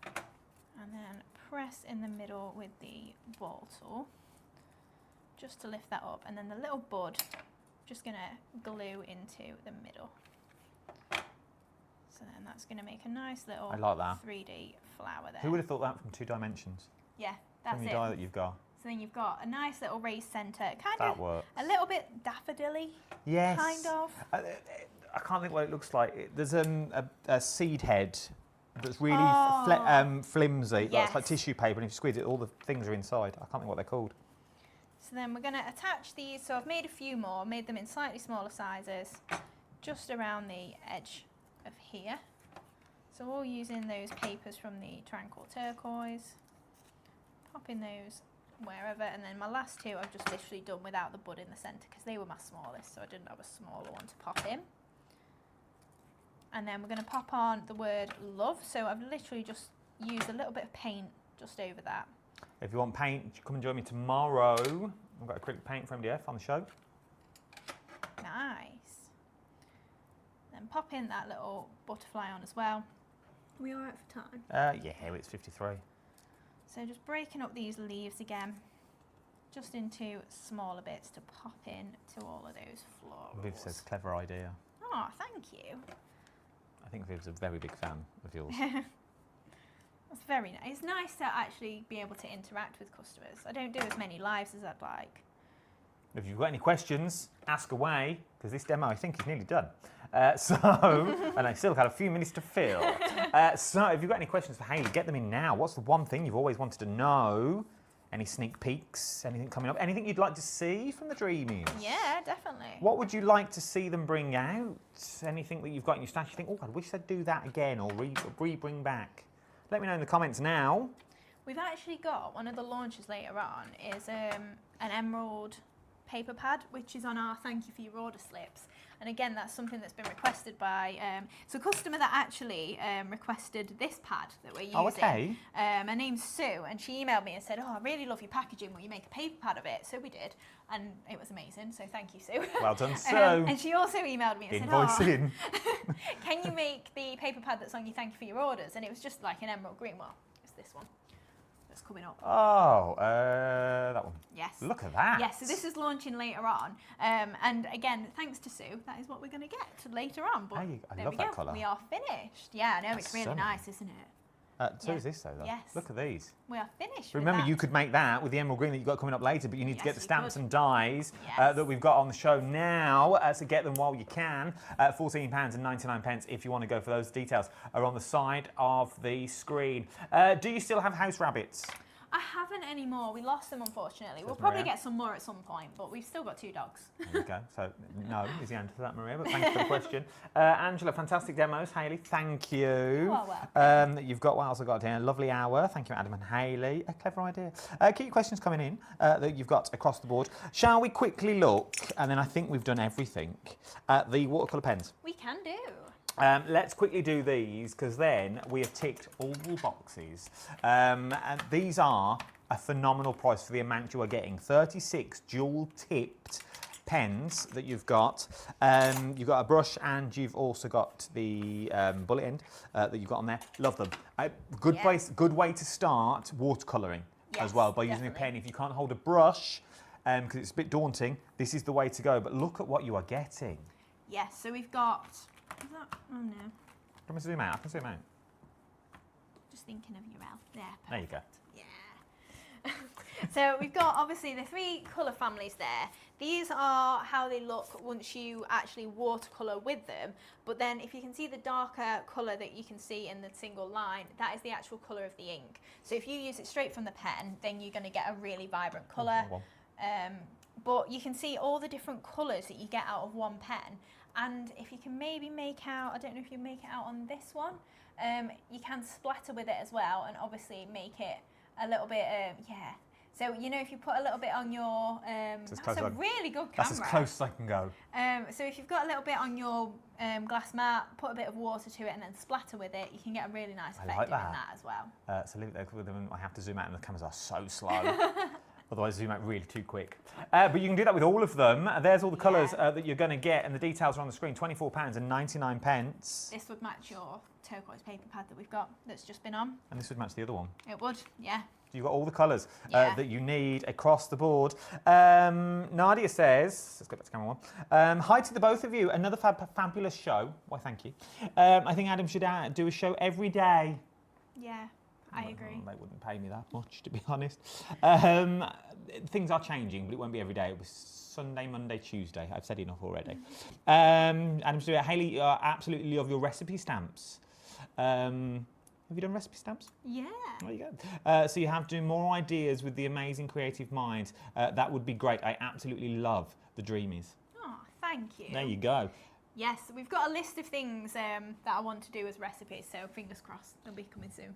And then press in the middle with the ball tool, just to lift that up. And then the little bud, just going to glue into the middle. So then that's going to make a nice little 3D flower there. Who would have thought that from 2 dimensions? Yeah, that's from it. Your die that you've got. So then you've got a nice little raised centre, kind That of works. a little bit daffodilly, Yes. kind of. I can't think what it looks like. There's a seed head that's really flimsy. Yes. It's like tissue paper, and if you squeeze it, all the things are inside. I can't think what they're called. So then we're going to attach these. So I've made a few more, made them in slightly smaller sizes, just around the edge of here. So all using those papers from the Tranquil Turquoise, popping those wherever, and then my last 2 I've just literally done without the bud in the centre, because they were my smallest, so I didn't have a smaller one to pop in. And then we're going to pop on the word love, so I've literally just used a little bit of paint just over that. If you want paint, come and join me tomorrow. I've got acrylic paint from MDF on the show. Nice. Then pop in that little butterfly on as well. Are we alright for time? Yeah, it's 53. So just breaking up these leaves again, just into smaller bits to pop in to all of those florals. Viv says, clever idea. Oh, thank you. I think Viv's a very big fan of yours. That's very nice. It's nice to actually be able to interact with customers. I don't do as many lives as I'd like. If you've got any questions, ask away, because this demo I think is nearly done. And I still got a few minutes to fill. So if you've got any questions for Hayley, get them in now. What's the one thing you've always wanted to know? Any sneak peeks? Anything coming up? Anything you'd like to see from the Dreamies? Yeah, definitely. What would you like to see them bring out? Anything that you've got in your stash you think, oh, I wish they'd do that again or bring back? Let me know in the comments now. We've actually got one of the launches later on is an emerald paper pad, which is on our thank you for your order slips. And again, that's something that's been requested by it's a customer that actually requested this pad that we're using. Oh, okay. Her name's Sue, and she emailed me and said, oh, I really love your packaging. Will you make a paper pad of it? So we did, and it was amazing. So thank you, Sue. Well done, Sue. And she also emailed me and Invoice said, in. can you make the paper pad that's on your thank you for your orders? And it was just like an emerald green one. It's this one. Coming up. Oh, that one. Yes. Look at that. Yes, so this is launching later on. And again, thanks to Sue, that is what we're going to get later on. But I there love we that go. colour. We are finished. Yeah, I know, That's it's really stunning. nice, isn't it? So is this though. Yes. Look at these. We are finished. Remember, with you that. could make that with the emerald green that you've got coming up later, but you need to get the Yes, you stamps could. and dies Yes. that we've got on the show now. So get them while you can. £14.99 if you want to go for those. Details are on the side of the screen. Do you still have house rabbits? I haven't anymore. We lost them, unfortunately. We'll Says probably Maria. get some more at some point, but we've still got 2 dogs. There you go. So no is the answer to that, Maria, but thanks for the question. Angela, fantastic demos. Hayley, thank you. You are welcome. You've got, what else I've got here? A lovely hour. Thank you, Adam and Hayley. A clever idea. Keep your questions coming in that you've got across the board. Shall we quickly look, and then I think we've done everything, at the watercolour pens. We can do. Let's quickly do these, because then we have ticked all the boxes. And these are a phenomenal price for the amount you are getting. 36 dual-tipped pens that you've got. You've got a brush and you've also got the bullet end that you've got on there. Love them. Good way to start watercolouring as well, by using a pen. If you can't hold a brush, because it's a bit daunting, this is the way to go. But look at what you are getting. Yes, so we've got... Is that, oh no. Do you want me to zoom out? I can zoom out. Just thinking of your L. There, perfect. There you go. Yeah. So we've got obviously the 3 colour families there. These are how they look once you actually watercolour with them. But then if you can see the darker colour that you can see in the single line, that is the actual colour of the ink. So if you use it straight from the pen, then you're going to get a really vibrant colour. But you can see all the different colours that you get out of one pen. And if you can maybe make out, I don't know if you make it out on this one, you can splatter with it as well, and obviously make it a little bit, yeah. So, you know, if you put a little bit on your, that's a really good camera. That's as close as I can go. So if you've got a little bit on your glass mat, put a bit of water to it and then splatter with it, you can get a really nice effect doing that as well. So leave it there with them. I have to zoom out and the cameras are so slow. Otherwise, zoom out really too quick. But you can do that with all of them. There's all the colours that you're going to get, and the details are on the screen. £24.99. This would match your turquoise paper pad that we've got that's just been on. And this would match the other one. It would, yeah. You've got all the colours that you need across the board. Nadia says, let's go back to camera 1. Hi to the both of you. Another fabulous show. Why, thank you. I think Adam should do a show every day. Yeah. I agree. They wouldn't pay me that much, to be honest. Things are changing, but it won't be every day. It was Sunday, Monday, Tuesday. I've said enough already. Adam Stewart, Hayley, I absolutely love your recipe stamps. Have you done recipe stamps? Yeah. There you go. So you have to do more ideas with the amazing creative minds. That would be great. I absolutely love the Dreamies. Oh, thank you. There you go. Yes, we've got a list of things that I want to do as recipes, so fingers crossed, they'll be coming soon.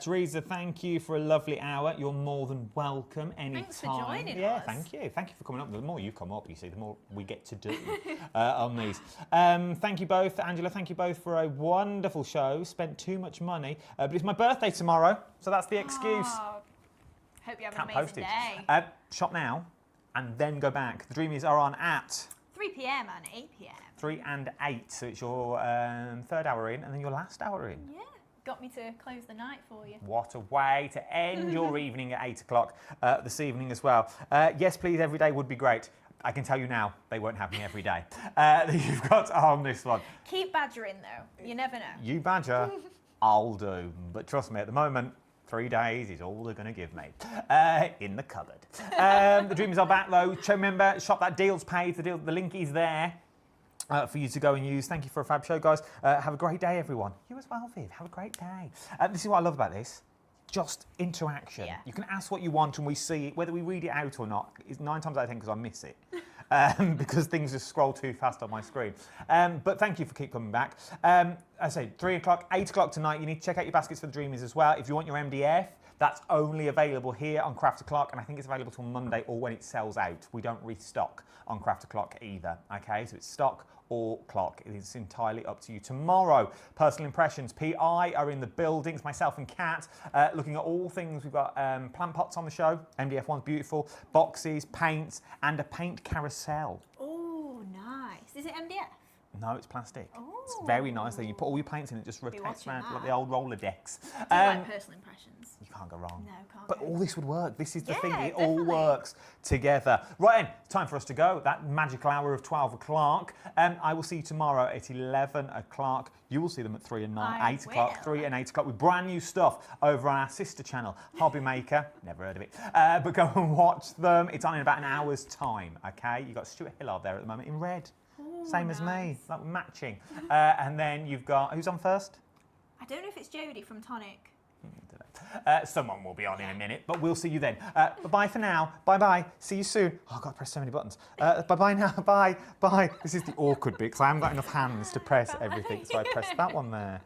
Teresa, thank you for a lovely hour. You're more than welcome anytime. Thanks for joining Yeah, us. thank you. Thank you for coming up. The more you come up, you see, the more we get to do on these. Thank you both. Angela, thank you both for a wonderful show. Spent too much money, but it's my birthday tomorrow, so that's the excuse. Oh, hope you have an amazing day. Shop now and then go back. The Dreamies are on at 3 p.m. and 8 p.m. 3 and 8, so it's your 3rd hour in and then your last hour in. Yeah, got me to close the night for you. What a way to end your evening at 8 o'clock this evening as well. Yes, please, every day would be great. I can tell you now, they won't have me every day. You've got on this one. Keep badgering though, you never know. You badger, I'll do. But trust me, at the moment, 3 days is all they're going to give me in the cupboard. The Dreamers are back though. Remember, shop that deals page. The link is there for you to go and use. Thank you for a fab show, guys. Have a great day, everyone. You as well, Viv. Have a great day. This is what I love about this. just interaction. Yeah. You can ask what you want and we see it, whether we read it out or not. It's 9 times out of 10 because I miss it. Because things just scroll too fast on my screen. But thank you for keep coming back. I say 3 o'clock, 8 o'clock tonight. You need to check out your baskets for the Dreamies as well. If you want your MDF, that's only available here on Craft O'Clock, and I think it's available till Monday or when it sells out. We don't restock on Craft O'Clock either. Okay, so it's stock or clock. It is entirely up to you. Tomorrow, Personal Impressions. PI are in the buildings, myself and Kat, looking at all things. We've got plant pots on the show. MDF one's beautiful. Boxes, paints, and a paint carousel. Oh, nice. Is it MDF? No, it's plastic. Oh. It's very nice. You put all your paints in, it just rotates around like the old roller decks. Like Personal Impressions. You can't go wrong. No, can't But go. all this would work. This is the thing. Yeah, It all definitely. works together. Right then, time for us to go. That magical hour of 12 o'clock. I will see you tomorrow at 11 o'clock. You will see them at 3 and 9, I 8 o'clock, will. 3 and 8 o'clock with brand new stuff over on our sister channel, HobbyMaker. Never heard of it. But go and watch them. It's on in about an hour's time, okay? You've got Stuart Hillard there at the moment in red. Ooh, Same as me, nice. like matching. And then you've got, who's on first? I don't know if it's Jodie from Tonic. Someone will be on in a minute, but we'll see you then. Bye-bye for now. Bye-bye. See you soon. Oh, I've got to press so many buttons. Bye-bye now. Bye. Bye. This is the awkward bit because I haven't got enough hands to press everything, so I press that one there.